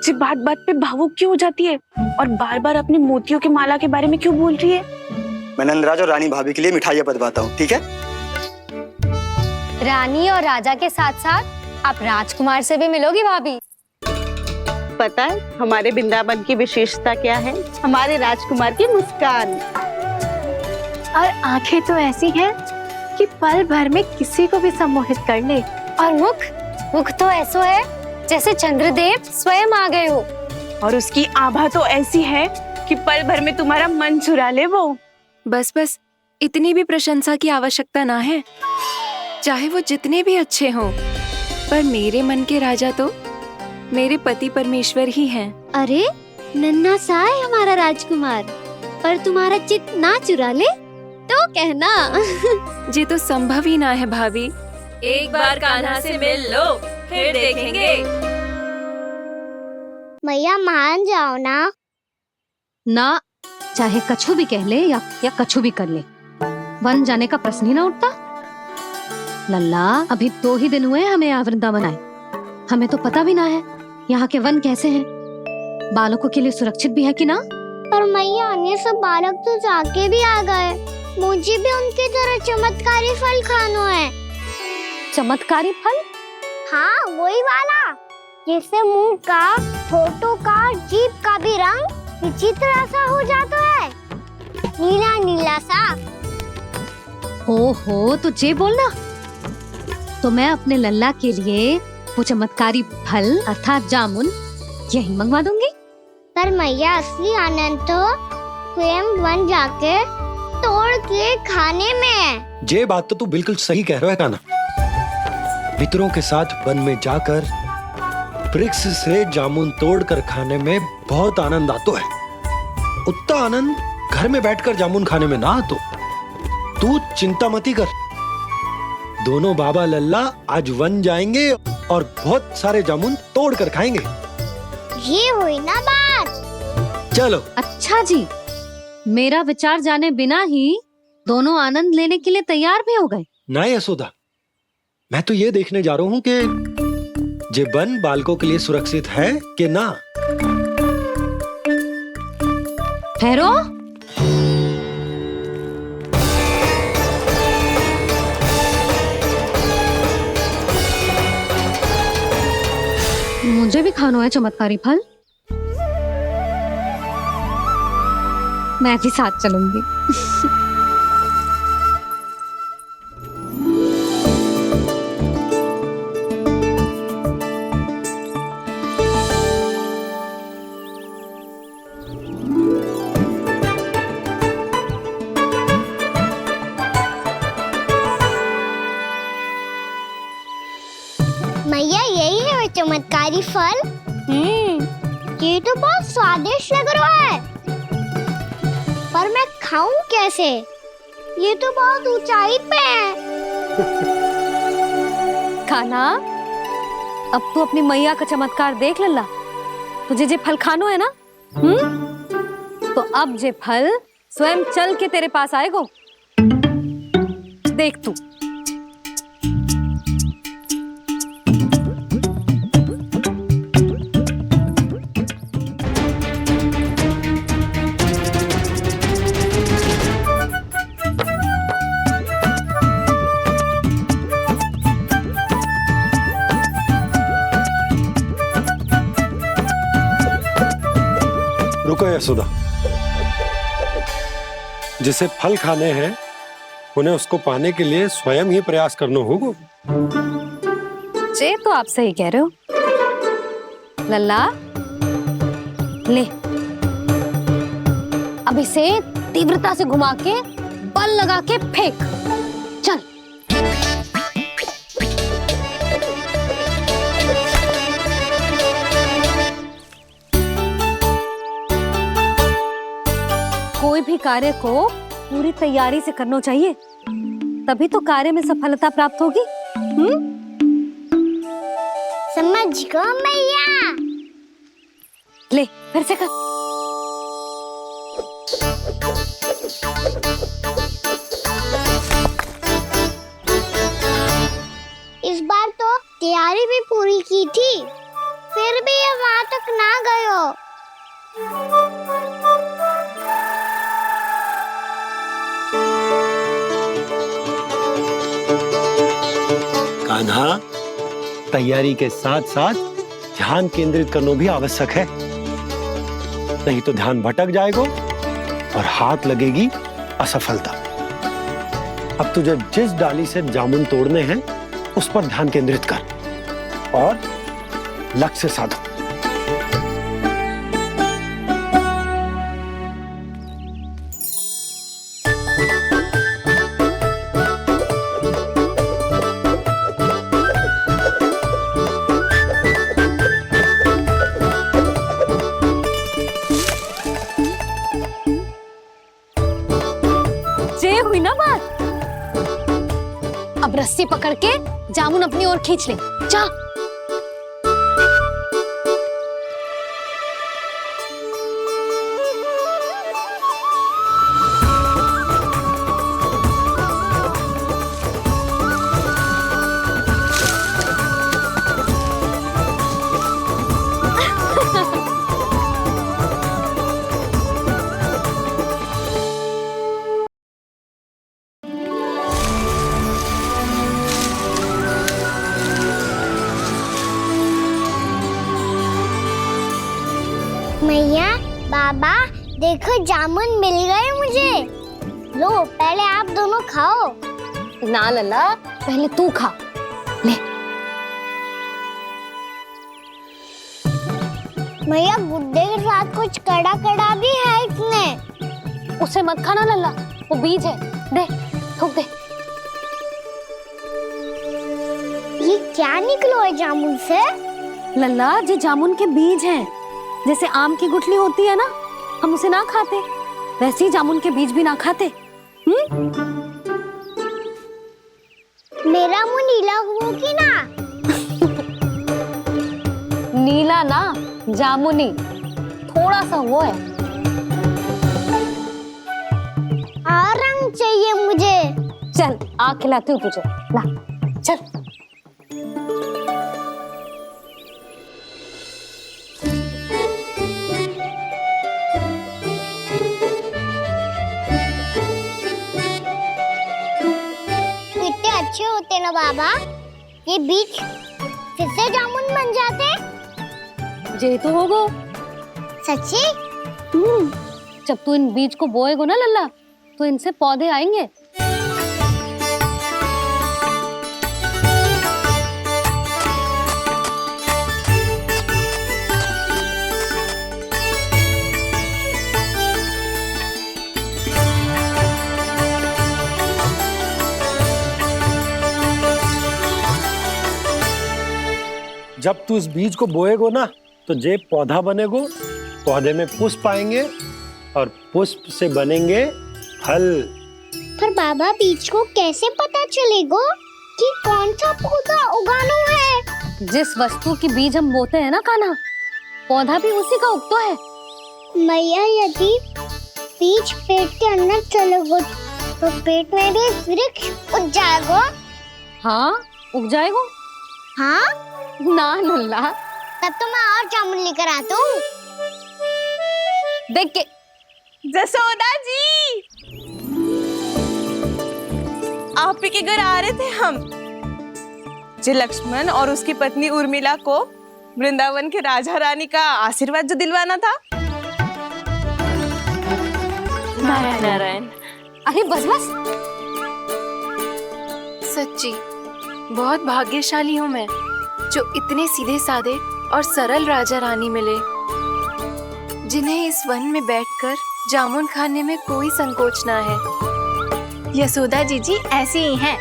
जी बात बात पे भावुक क्यों हो जाती है और बार बार अपनी मोतियों की माला के बारे में क्यों बोल रही है? मैं नंदराज और रानी भाभी के लिए मिठाइयाँ बंटवाता हूँ, ठीक है? रानी और राजा के साथ साथ आप राजकुमार से भी मिलोगी भाभी। पता है हमारे वृंदावन की विशेषता क्या है? हमारे राजकुमार की मुस्कान। और आंखें तो ऐसी हैं कि पल भर में किसी को भी सम्मोहित कर ले। और मुख तो ऐसा है जैसे चंद्रदेव स्वयं आ गए हो। और उसकी आभा तो ऐसी है कि पल भर में तुम्हारा मन चुरा ले वो। बस बस, इतनी भी प्रशंसा की आवश्यकता ना है। चाहे वो जितने भी अच्छे हों, पर मेरे मन के राजा तो मेरे पति परमेश्वर ही हैं। अरे नन्हा सा है हमारा राजकुमार, पर तुम्हारा चित्त ना चुरा ले तो कहना। ये तो संभव ही ना है भाभी। एक बार कान्हा से मिल लो, फिर देखेंगे। मैया मान जाओ ना। ना, चाहे कछु भी कह ले या कछु भी कर ले, वन जाने का प्रश्न ही ना उठता। लल्ला, अभी 2 ही दिन हुए हमें यहाँ वृंदावन आए। हमें तो पता भी ना है यहाँ के वन कैसे हैं, बालकों के लिए सुरक्षित भी है कि ना। पर मैया, अन्य सब बालक तो जाके भी आ गए। मुझे भी उनकी तरह चमत्कारी फल खाना है। चमत्कारी फल? हाँ, वही वाला जिससे मुंह का, होठों का, जीभ का भी रंग विचित्र सा हो जाता है, नीला नीला सा। ओहो, तो जे बोलना। तो मैं अपने लल्ला के लिए वो चमत्कारी फल अर्थात जामुन यही मंगवा दूंगी। पर मैया, असली आनंद तो स्वयं वन जाके तोड़ के खाने में है। ये बात तो तू बिल्कुल सही कह रहा है कान्हा। मित्रों के साथ वन में जाकर वृक्ष से जामुन तोड़कर खाने में बहुत आनंद आता है। उतना आनंद घर में बैठकर जामुन खाने में ना आतो। तू चिंता मती कर, दोनों बाबा लल्ला आज वन जाएंगे और बहुत सारे जामुन तोड़ कर खाएंगे। ये हुई ना बात। चलो। अच्छा जी, मेरा विचार जाने बिना ही दोनों आनंद लेने के लिए तैयार भी हो गए। ना यशोदा, मैं तो ये देखने जा रहा हूँ कि ये वन बालकों के लिए सुरक्षित है कि ना। ठहरो, मुझे भी खाना है चमत्कारी फल। मैं भी साथ चलूंगी। मैया यही है वो चमत्कारी फल। ये तो बहुत स्वादिष्ट लग रहा है, पर मैं खाऊं कैसे? ये तो बहुत ऊंचाई पे है। खाना, अब तू अपनी मैया का चमत्कार देख लल्ला। तुझे जे फल खानो है ना, तो अब जे फल स्वयं चल के तेरे पास आएगो। देख तू। रुको यशोदा, जिसे फल खाने हैं उन्हें उसको पाने के लिए स्वयं ही प्रयास करना होगा। जे तो आप सही कह रहे हो लल्ला। ले, अब इसे तीव्रता से घुमा के बल लगा के फेंक। चल। कोई भी कार्य को पूरी तैयारी से करना चाहिए, तभी तो कार्य में सफलता प्राप्त होगी। समझ गो मैया। ले, फिर से कर। इस बार तो तैयारी भी पूरी की थी, फिर भी ये वहां तक ना गए हो। कान्हा, तैयारी के साथ साथ ध्यान केंद्रित करना भी आवश्यक है, नहीं तो ध्यान भटक जाएगा और हाथ लगेगी असफलता। अब तुझे जिस डाली से जामुन तोड़ने हैं उस पर ध्यान केंद्रित कर और लक्ष्य साधो। हुई ना बात। अब रस्सी पकड़ के जामुन अपनी ओर खींच ले। जा। मैया, बाबा, देखो जामुन मिल गए मुझे। लो, पहले आप दोनों खाओ। ना लल्ला, पहले तू खा। ले। मैया, गुड्डे के साथ कुछ कड़ा कड़ा भी है इसमें। उसे मत खाना लल्ला, वो बीज है। दे, थूक दे। ये क्या निकलो है जामुन से? लल्ला, ये जामुन के बीज हैं। जैसे आम की गुठली होती है ना, हम उसे ना खाते, वैसे ही जामुन के बीज भी ना खाते। मेरा मुंह नीला हुआ कि ना? नीला ना, जामुनी, थोड़ा सा वो है। और रंग चाहिए मुझे। चल आ खिलाती हूँ तुझे, ला चल। कितने अच्छे होते ना बाबा, ये बीज फिर से जामुन बन जाते। जे तो होगो। सच्ची? जब तू इन बीज को बोएगो ना लल्ला, तो इनसे पौधे आएंगे। जब तू इस बीज को बोएगो ना, तो जे पौधा बनेगो, पौधे में पुष्प आएंगे और पुष्प से बनेंगे फल। पर बाबा बीज को कैसे पता चलेगा कि कौन सा पौधा उगाना है? जिस वस्तु की बीज हम बोते हैं ना कान्हा, पौधा भी उसी का उगता है। मैया यदि बीज पेट के अंदर चलेगा तो पेट में भी वृक्ष उग जाएगा। हाँ उग जाएगा। हाँ ना नल्ला, तब तो मैं और जामुन लेकर आता हूँ। देख के। जसोदा जी, आप ही के घर आ रहे थे हम। जो लक्ष्मण और उसकी पत्नी उर्मिला को वृंदावन के राजा रानी का आशीर्वाद जो दिलवाना था। नारायण नारायण। अरे बस बस। सच्ची बहुत भाग्यशाली हूँ मैं, जो इतने सीधे साधे और सरल राजा रानी मिले, जिन्हें इस वन में बैठकर जामुन खाने में कोई संकोच ना है। यशोदा जीजी ऐसी ही हैं,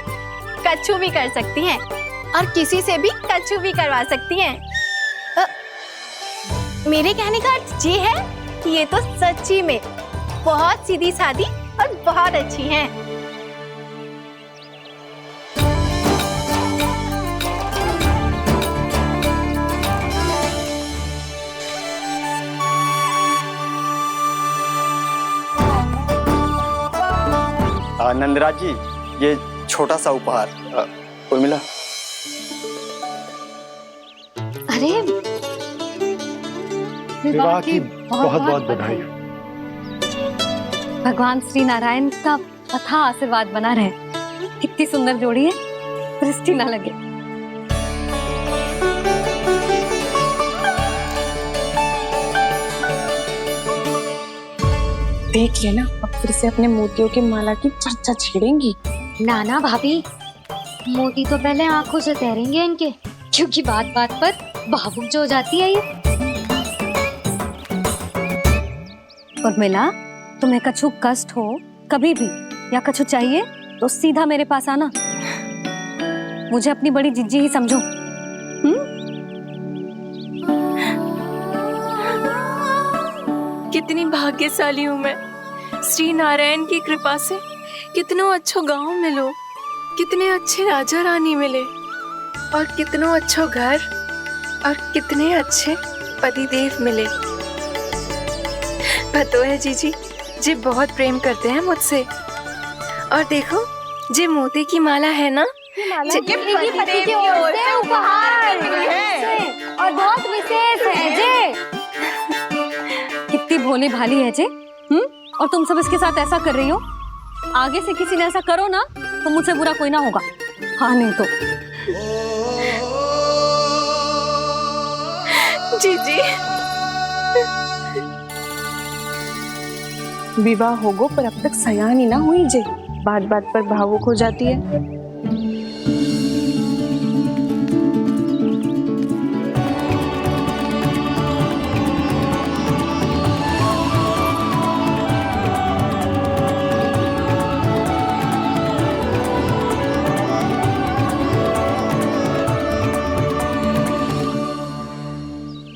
कच्छू भी कर सकती हैं और किसी से भी कच्छू भी करवा सकती हैं। मेरे कहने का अर्थ ये है कि ये तो सच्ची में बहुत सीधी सादी और बहुत अच्छी हैं। नंदराज जी, ये छोटा सा उपहार। उर्मिला। अरे विवाह की बहुत बहुत बधाई। भगवान श्री नारायण का अथाह आशीर्वाद बना रहे। कितनी सुंदर जोड़ी है, दृष्टि ना लगे। देख लेना, अब फिर से अपने मोतियों की माला की चर्चा छेड़ेंगी। नाना भाभी, मोती तो पहले आंखों से तैरेंगे इनके, क्योंकि बात बात पर भावुक जो हो जाती है ये। उर्मिला, तुम्हें कछु कष्ट हो कभी भी या कछु चाहिए तो सीधा मेरे पास आना। मुझे अपनी बड़ी जिज्जी ही समझो। कितनी भाग्यशाली हूँ मैं, श्री नारायण की कृपा से कितनों अच्छो गांव मिलो, कितने अच्छे राजा रानी मिले और कितनों अच्छो घर और कितने अच्छे पतिदेव मिले। पतो है जीजी, जी बहुत प्रेम करते हैं मुझसे। और देखो, जी मोती की माला है ना, पति की ओर से उपहार और बहुत विशेष है जे। कितनी भोली भाली है जे। और तुम सब इसके साथ ऐसा कर रही हो। आगे से किसी ने ऐसा करो ना तो मुझसे बुरा कोई ना होगा। हाँ नहीं तो। जीजी, विवाह होगो पर अब तक सयान ही ना हुई जे, बात बात पर भावुक हो जाती है।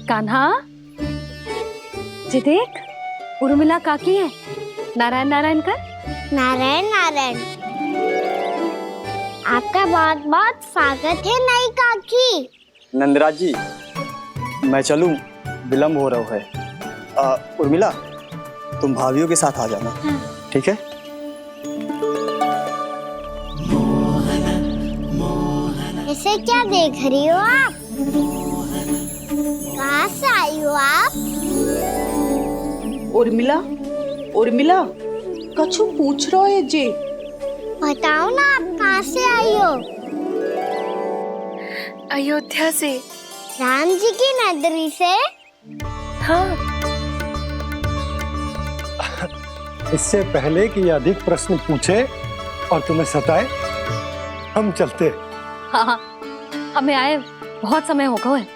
कान्हा, जी देख, उर्मिला काकी है। नारायण नारायण कर। नारायण नारायण। आपका बहुत बहुत स्वागत है नई काकी। नंदराज जी, मैं चलूं, विलम्ब हो रहा है। उर्मिला, तुम भाभियों के साथ आ जाना, ठीक है? इसे क्या देख रही हो आप? कहाँ से आई हो आप? उर्मिला, उर्मिला, कछु पूछ रहा है जी? बताओ ना, आप कहाँ से आई हो? अयोध्या से। राम जी की नगरी से? हाँ। इससे पहले कि ये अधिक प्रश्न पूछे और तुम्हें सताए, हम चलते। हाँ, हमें आए बहुत समय हो गया है।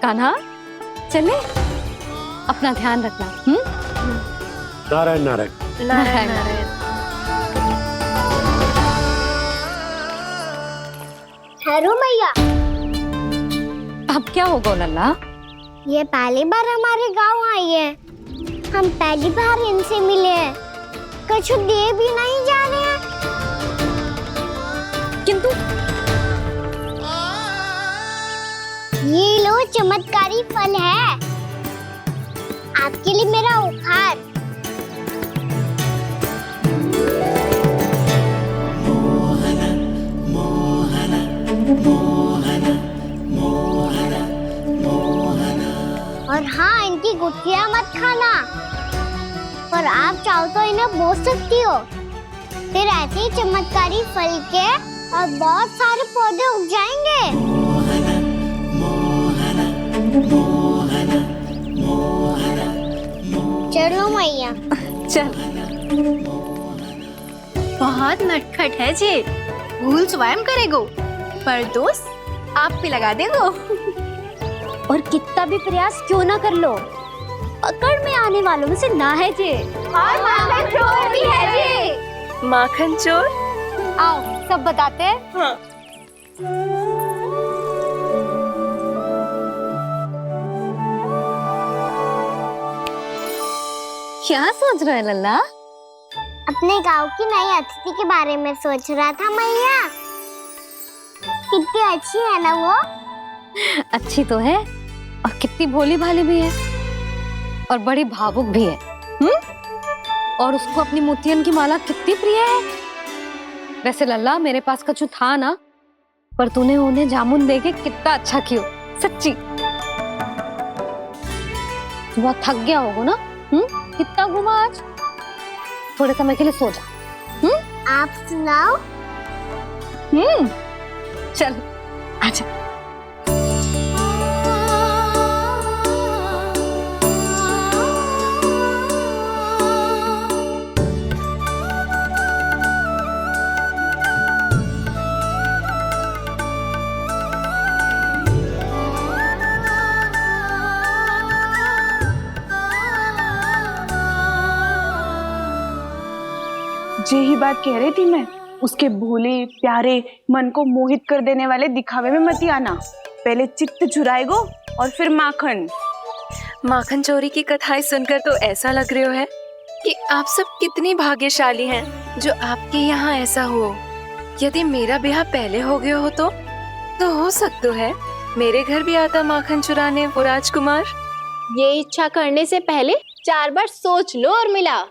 कान्हा, चले, अपना ध्यान रखना। नारायण नारायण। नारायण नारायण। ठहरो मैया। अब क्या होगा लल्ला? ये पहली बार हमारे गांव आई है। हम पहली बार इनसे मिले हैं। कछु दे भी नहीं जा रहे हैं। किंतु ये लो, चमत्कारी फल है आपके लिए, मेरा उपहार। और हाँ, इनकी गुठलियां मत खाना, पर आप चाहो तो इन्हें बो सकती हो। फिर ऐसे ही चमत्कारी फल के और बहुत सारे पौधे उग जाएंगे। चलो मैया। चल। बहुत नटखट है जी, भूल स्वयं करेगो, पर दोस्त आप पे लगा देगो। और कितना भी प्रयास क्यों ना कर लो, पकड़ में आने वालों में से ना है जी। और माखन चोर भी है जी। माखन चोर? आओ सब बताते हैं। हाँ। क्या सोच रहे हैं लल्ला? अपने गांव की नई अतिथि के बारे में सोच रहा था मैया। कितनी अच्छी है ना वो? अच्छी तो है, और कितनी भोली भाली भी है, और बड़ी भावुक भी है। और उसको अपनी मोतियन की माला कितनी प्रिय है। वैसे लल्ला, मेरे पास कछु था ना, पर तूने उन्हें जामुन देके कितना अच्छा किया, सच्ची। तू बहुत थक गया होगा ना? कितना घुमा आज? थोड़े समय के लिए सो जा। आप सुनाओ। चल आजा। यही बात कह रही थी मैं, उसके भोले प्यारे मन को मोहित कर देने वाले दिखावे में मत आना। पहले चित्त चुराएगो और फिर माखन। माखन चोरी की कथाएं सुनकर तो ऐसा लग रहा है कि आप सब कितनी भाग्यशाली हैं जो आपके यहाँ ऐसा हो। यदि मेरा ब्याह पहले हो गया हो तो हो सकता है मेरे घर भी आता माखन चुराने वो राजकुमार। ये इच्छा करने से पहले 4 बार सोच लो और मिला।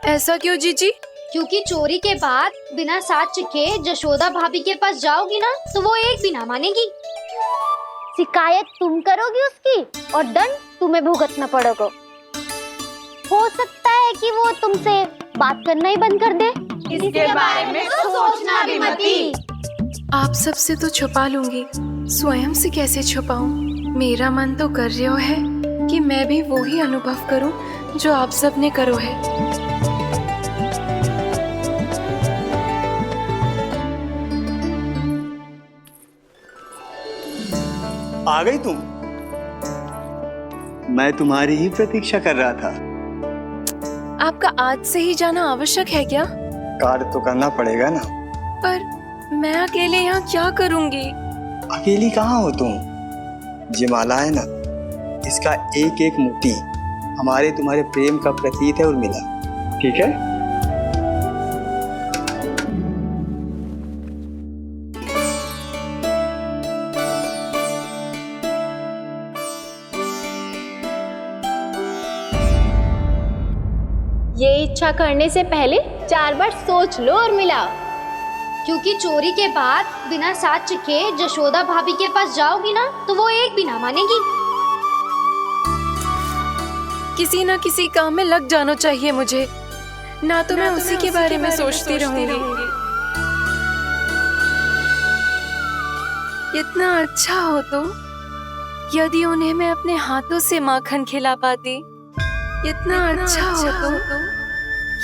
ऐसा क्यों जीजी? क्योंकि चोरी के बाद बिना साथ चिखे जशोदा भाभी के पास जाओगी ना, तो वो एक भी ना मानेगी। शिकायत तुम करोगी उसकी और दंड तुम्हें भुगतना पड़ेगा। हो सकता है कि वो तुमसे बात करना ही बंद कर दे। इसके बारे में तो सोचना भी मती। आप सबसे तो छुपा लूंगी, स्वयं से कैसे छुपाऊं? मेरा मन तो कर रहा है कि मैं भी वो ही अनुभव करूं जो आप सब ने करो है। आ गई तुम? मैं तुम्हारी ही प्रतीक्षा कर रहा था। आपका आज से ही जाना आवश्यक है क्या? कार्य तो करना पड़ेगा ना। पर मैं अकेले यहाँ क्या करूंगी? अकेली कहाँ हो तुम? ये माला है ना, इसका एक एक मोती हमारे तुम्हारे प्रेम का प्रतीक है उर्मिला, ठीक है? ये इच्छा करने से पहले 4 बार सोच लो और मिलाओ। क्योंकि चोरी के बाद बिना साथ चखे जशोदा भाभी के पास जाओगी ना तो वो एक भी ना मानेगी। किसी ना किसी काम में लग जाना चाहिए मुझे, ना तो मैं उसी के बारे में सोचती रहूंगी। इतना अच्छा हो तो यदि उन्हें मैं अपने हाथों से माखन खिला पाती। इतना अच्छा हो तो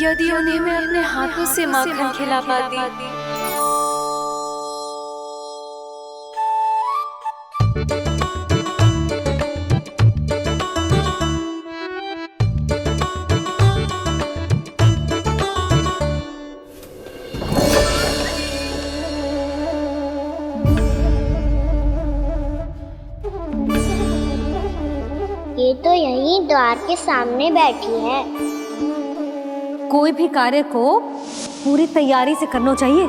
यदि उन्हें मैं अपने हाथों से माखन खिला पाती। ये तो यहीं द्वार के सामने बैठी है। कोई भी कार्य को पूरी तैयारी से करना चाहिए,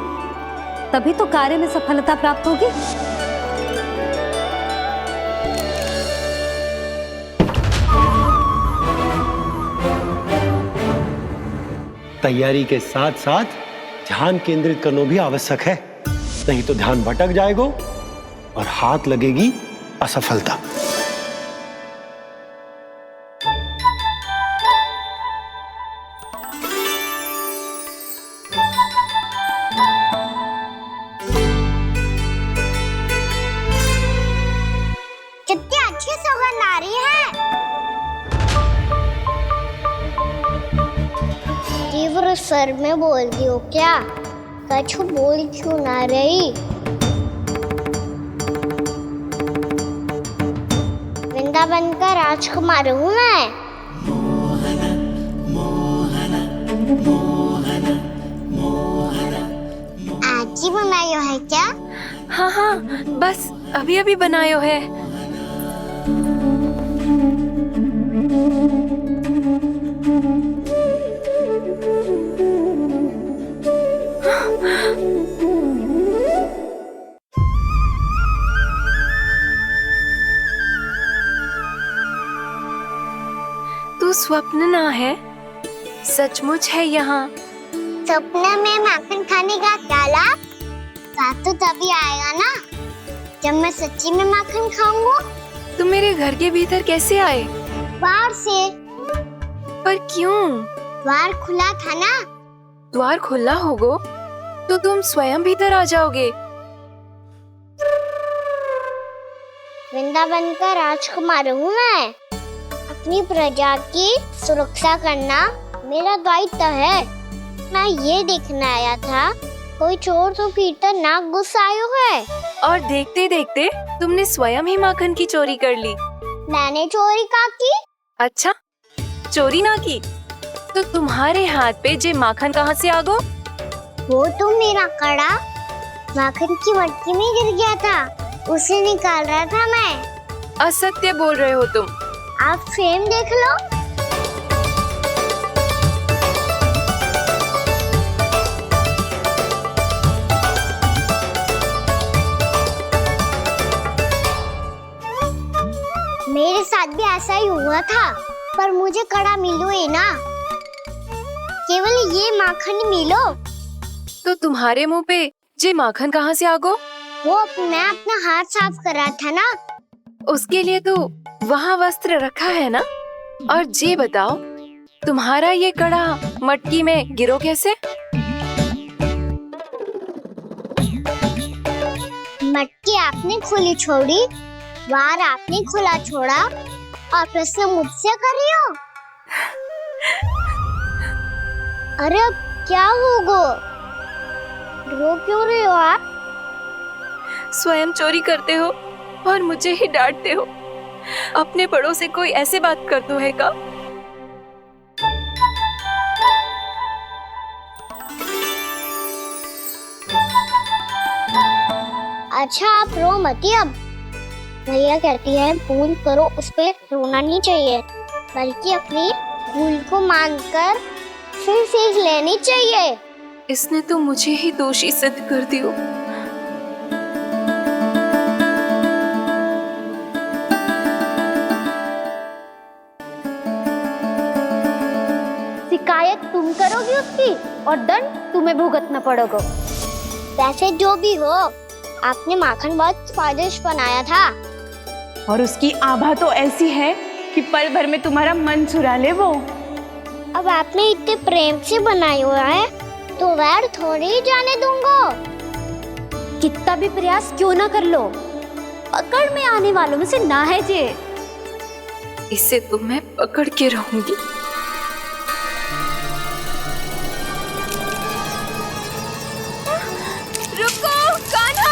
तभी तो कार्य में सफलता प्राप्त होगी। तैयारी के साथ साथ ध्यान केंद्रित करना भी आवश्यक है, नहीं तो ध्यान भटक जाएगा और हाथ लगेगी असफलता। कितनी अच्छी सुगंध आ रही है। तीव्र स्वर में बोलती हो क्या? कछु बोल क्यों ना रही? वृंदावन का राजकुमार हूँ मैं। आज ही बनायो है क्या? हाँ हाँ, बस अभी अभी बनायो है। तू स्वप्न ना है, सचमुच है यहाँ। सपने में माखन खाने का क्या लाभ? साथ तो तभी आएगा ना जब मैं सच्ची में माखन खाऊंगा। तुम मेरे घर के भीतर कैसे आए? बाहर से। पर क्यों? द्वार खुला था ना। द्वार खुला होगा तो तुम स्वयं भीतर आ जाओगे। वृंदावन का राजकुमार हूँ मैं। अपनी प्रजा की सुरक्षा करना मेरा दायित्व है। मैं ये देखने आया था कोई चोर तो भीतर ना घुस आयो है। और देखते देखते तुमने स्वयं ही माखन की चोरी कर ली। मैंने चोरी का की? अच्छा, चोरी ना की तो तुम्हारे हाथ पे जे माखन कहाँ से आ गो? वो तो मेरा कड़ा माखन की मटकी में गिर गया था, उसे निकाल रहा था मैं। असत्य बोल रहे हो तुम। आप फ्रेम देख लो। मेरे साथ भी ऐसा ही हुआ था, पर मुझे कड़ा मिलो ही ना, केवल ये माखन ही मिलो। तो तुम्हारे मुंह पे जे माखन कहाँ से आ गो? वो मैं अपना हाथ साफ कर रहा था ना। उसके लिए तो वहाँ वस्त्र रखा है ना। और जे बताओ, तुम्हारा ये कड़ा मटकी में गिरो कैसे? मटकी आपने खुली छोड़ी, द्वार आपने खुला छोड़ा और प्रश्न मुझसे कर रही हो? अरे अब क्या होगा? रो क्यों रहे हो आप? स्वयं चोरी करते हो और मुझे ही डांटते हो। अपने बड़ों से कोई ऐसे बात करते है का? अच्छा आप रो मती। अब भैया कहती है भूल करो, उस पे रोना नहीं चाहिए, बल्कि अपनी भूल को मानकर फिर सीख लेनी चाहिए। इसने तो मुझे ही दोषी सिद्ध कर दिया। शिकायत तुम करोगी उसकी और दंड तुम्हें भुगतना पड़ेगा। वैसे जो भी हो, आपने माखन बहुत स्वादिष्ट बनाया था। और उसकी आभा तो ऐसी है कि पल भर में तुम्हारा मन चुरा ले वो। अब आपने इतने प्रेम से बनाया हुआ है तो वैर थोड़ी ही जाने दूंगा। कितना भी प्रयास क्यों ना कर लो, पकड़ में आने वालों में से ना है जे। इसे तो मैं पकड़ के रहूंगी। रुको कान्हा।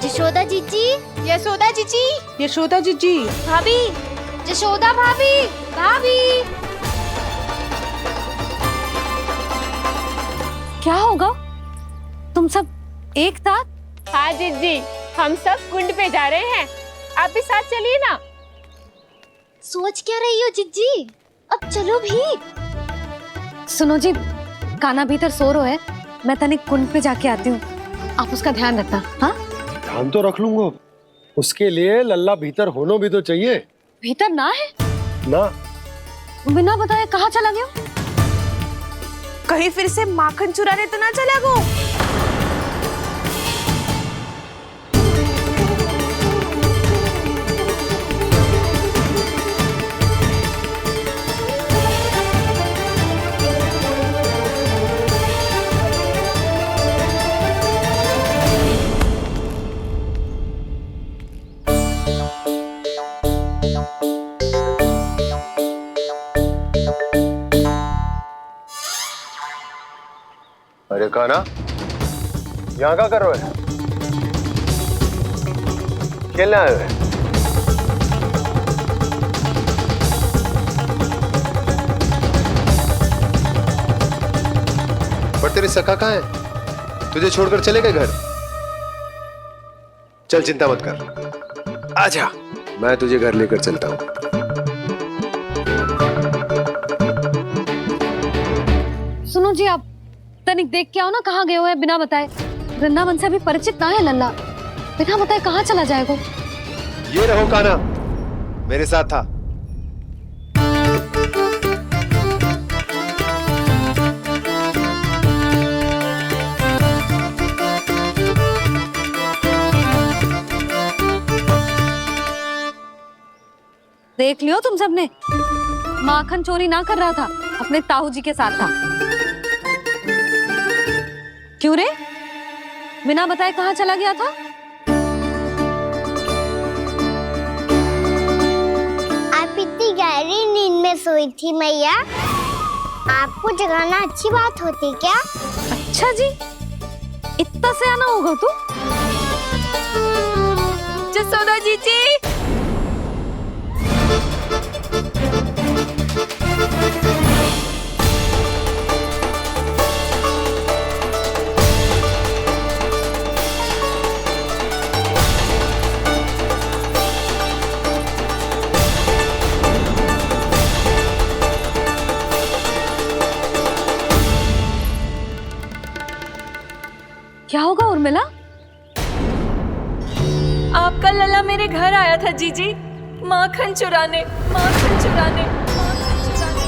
यशोदा जीजी, यशोदा जीजी, यशोदा जीजी, भाभी, यशोदा भाभी, भाभी। क्या होगा? तुम सब एक साथ? हाँ जीजी, हम सब कुंड पे जा रहे हैं, आप भी साथ चलिए ना। सोच क्या रही हो जिज्जी? अब चलो भी। सुनो जी, कान्हा भीतर सो रो है, मैं तनिक कुंड पे जाके आती हूँ, आप उसका ध्यान रखना। हाँ, ध्यान तो रख लूंगा, उसके लिए लल्ला भीतर होना भी तो चाहिए। भीतर ना है? ना। बिना बताए कहाँ चला गया? कहीं फिर से माखन चुराने तो ना चला गो। अरे कान्हा, यहाँ क्या कर रहे हो? खेलने आए हुए? पर तेरे सखा कहाँ है? तुझे छोड़कर चले गए घर? चल चिंता मत कर, आजा, मैं तुझे घर लेकर चलता हूँ। सुनो जी, आप तनिक देख के आओ ना कहाँ गए हुए हैं बिना बताए। वृंदावन से अभी परिचित ना है लल्ला, बिना बताए कहाँ चला जाएगा? ये रहो कान्हा, मेरे साथ था। देख लियो तुम सबने, माखन चोरी ना कर रहा था, अपने ताऊ जी के साथ था। क्यों रे, बिना बताए कहाँ चला गया था? आप इतनी गहरी नींद में सोई थी मैया, आपको जगाना अच्छी बात होती क्या? अच्छा जी, इतना सयाना होगा तू? यशोदा जीजी, क्या होगा उर्मिला? आपका लल्ला मेरे घर आया था जीजी, माखन चुराने, माखन चुराने, माखन चुराने।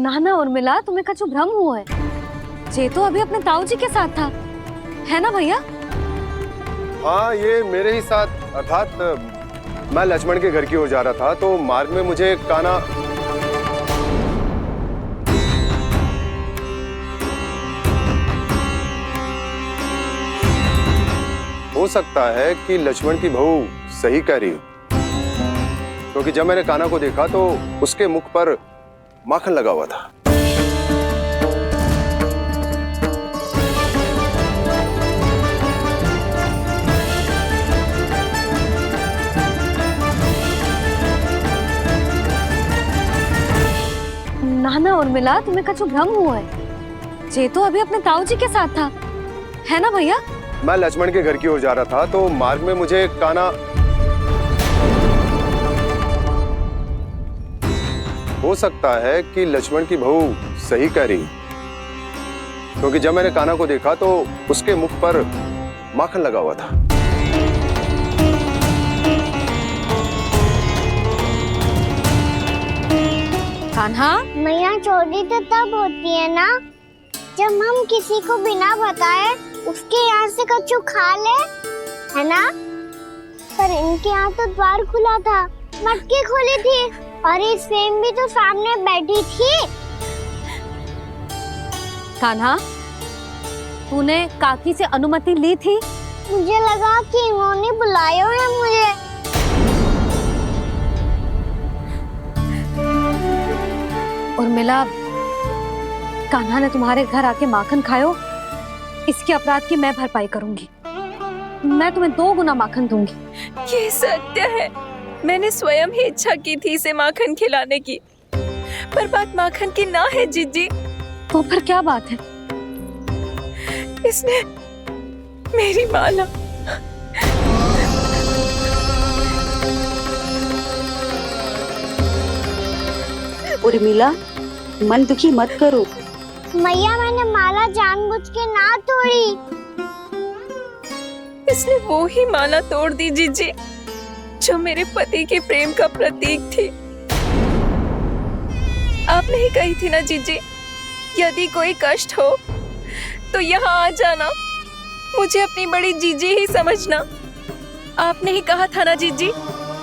नाना उर्मिला, तुम्हें कछु भ्रम हुआ है, ये तो अभी अपने ताऊ जी के साथ था, है ना भैया? हाँ, ये मेरे ही साथ, अर्थात मैं लक्ष्मण के घर की ओर जा रहा था, तो मार्ग में मुझे कान्हा हो सकता है कि लक्ष्मण की बहू सही कह रही हो, क्योंकि जब मैंने कान्हा को देखा तो उसके मुख पर माखन लगा हुआ था। नाना उर्मिला, तुम्हें कछु भ्रम हुआ है, ये तो अभी अपने ताऊ जी के साथ था, है ना भैया? मैं लक्ष्मण के घर की ओर जा रहा था तो मार्ग में मुझे कान्हा, हो सकता है कि लक्ष्मण की बहू सही कह रही, क्योंकि जब मैंने कान्हा को देखा तो उसके मुख पर माखन लगा हुआ था। कान्हा, मैया चोरी तो तब होती है ना जब हम किसी को बिना बताए उसके यहाँ से कछु खा ले, है ना? पर इनके यहाँ तो द्वार खुला था, मटकी खोली थी और ये सेम भी तो सामने बैठी थी। कान्हा, तूने काकी से अनुमति ली थी? मुझे लगा कि इन्होंने बुलाया है मुझे। उर्मिला, कान्हा ने तुम्हारे घर आके माखन खायो, इसके अपराध की मैं भरपाई करूंगी। मैं तुम्हें 2 गुना माखन दूंगी। ये सत्य है, मैंने स्वयं ही इच्छा की थी इसे माखन खिलाने की, पर बात माखन की ना है जीजी। तो फिर क्या बात है? इसने मेरी माला, उर्मिला, मन दुखी मत करो। मैया, मैंने माला जानबूझ के ना तोड़ी। इसने वो ही माला तोड़ दी जीजी जो मेरे पति के प्रेम का प्रतीक थी। आपने ही कही थी ना जीजी, यदि कोई कष्ट हो तो यहाँ आ जाना, मुझे अपनी बड़ी जीजी ही समझना। आपने ही कहा था ना जीजी,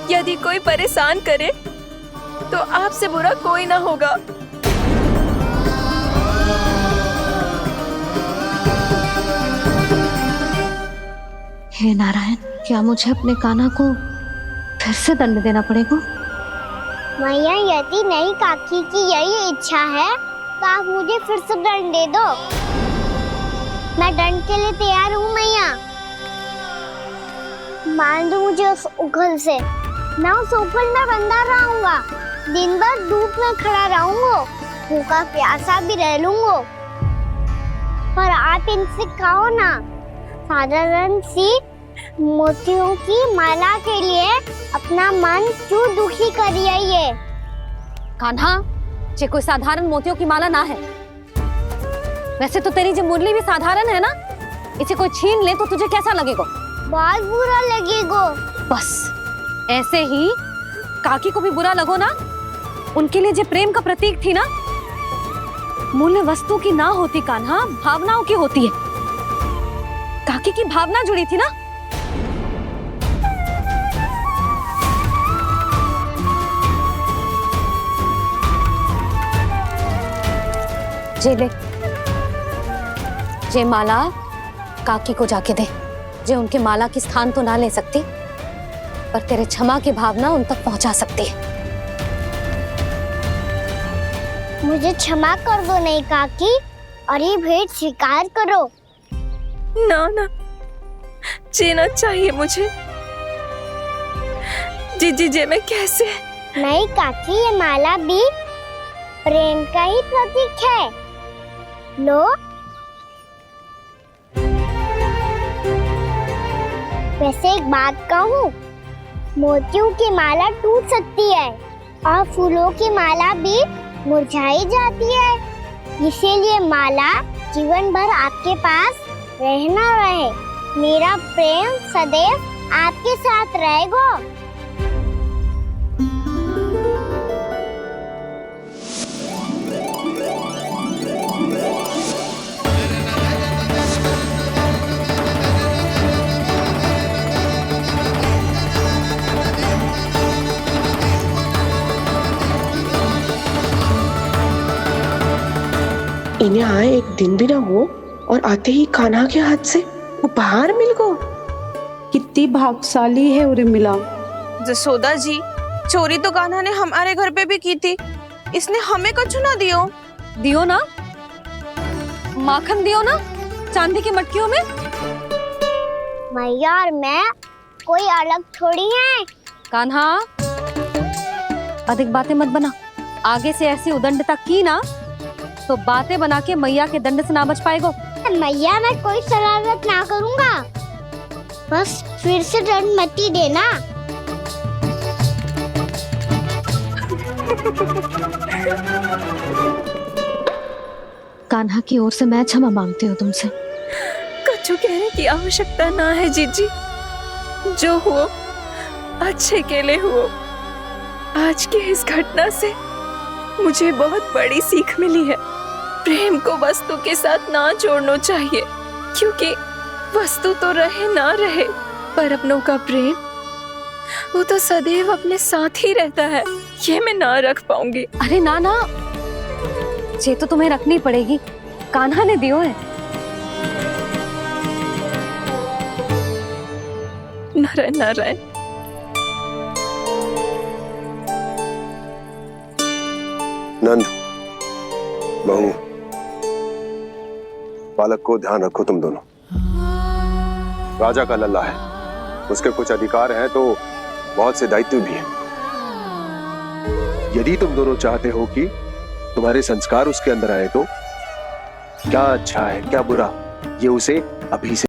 यदि कोई परेशान करे तो आपसे बुरा कोई ना होगा। हे नारायण, क्या मुझे अपने कान्हा को फिर से दंड देना पड़ेगा? मैया, यदि नहीं काकी की यही इच्छा है तो आप मुझे फिर से दंड दे दो। मैं दंड के लिए तैयार हूँ मैया। मान दो मुझे उस उखल से, मैं उस उखल में बंधा रहूंगा, दिन भर धूप में खड़ा रहूंगा, भूखा प्यासा भी रह लूंगा। पर आप इनसे कहो ना, साधारण सी मोतियों की माला के लिए अपना मन क्यों दुखी करिए? ये कान्हा, ये कोई साधारण मोतियों की माला ना है। वैसे तो तेरी जो मुरली भी साधारण है ना, इसे कोई छीन ले तो तुझे कैसा लगेगा? बहुत बुरा लगेगा। बस ऐसे ही काकी को भी बुरा लगो ना। उनके लिए जो प्रेम का प्रतीक थी ना, मूल्य वस्तु की ना होती कान्हा, भावनाओं की होती है। काकी की भावना जुड़ी थी ना। जे ले, जे माला काकी को जाके दे। जे उनके माला की स्थान तो ना ले सकती, पर तेरे क्षमा की भावना उन तक पहुंचा सकती है। मुझे क्षमा कर दो नहीं काकी, और ये भेंट स्वीकार करो। ना ना, जीना चाहिए मुझे। जीजी जे मैं कैसे? नहीं काकी, ये माला भी प्रेम का ही प्रतीक है। लो, वैसे एक बात कहूँ, मोतियों की माला टूट सकती है और फूलों की माला भी मुरझाई जाती है। इसीलिए माला जीवन भर आपके पास रहना रहे। मेरा प्रेम सदैव आपके साथ रहेगा। इन्हें आए एक दिन भी ना हो और आते ही कान्हा के हाथ से उपहार मिल गो। कितनी भाग्यशाली है उर्मिला। जसोदा जी, चोरी तो कान्हा ने हमारे घर पे भी की थी, इसने हमें कुछ ना दियो। दियो ना, माखन दियो ना, चांदी की मटकियों में। मैया और मैं कोई अलग थोड़ी है। कान्हा, अधिक बातें मत बना। आगे से ऐसी उदंडता की ना तो बातें बना के मैया के दंड से ना बच पाएगो। मैया मैं कोई शरारत ना करूंगा, बस फिर से दंड मत ही देना। कान्हा की ओर से मैं क्षमा मांगती हूँ तुमसे। कछु कहने की आवश्यकता ना है जीजी, जो हुआ अच्छे के लिए हुआ। आज की इस घटना से मुझे बहुत बड़ी सीख मिली है। प्रेम को वस्तु के साथ ना जोड़ना चाहिए, क्योंकि वस्तु तो रहे ना रहे, पर अपनों का प्रेम वो तो सदैव अपने साथ ही रहता है। ये मैं ना रख पाऊंगी। अरे ना ना, ये तो तुम्हें रखनी पड़ेगी, कान्हा ने दियो है। नारायण नारायण। नंद, बहू, बालक को ध्यान रखो तुम दोनों। राजा का लल्ला है, उसके कुछ अधिकार हैं तो बहुत से दायित्व भी हैं। यदि तुम दोनों चाहते हो कि तुम्हारे संस्कार उसके अंदर आए तो क्या अच्छा है क्या बुरा, ये उसे अभी से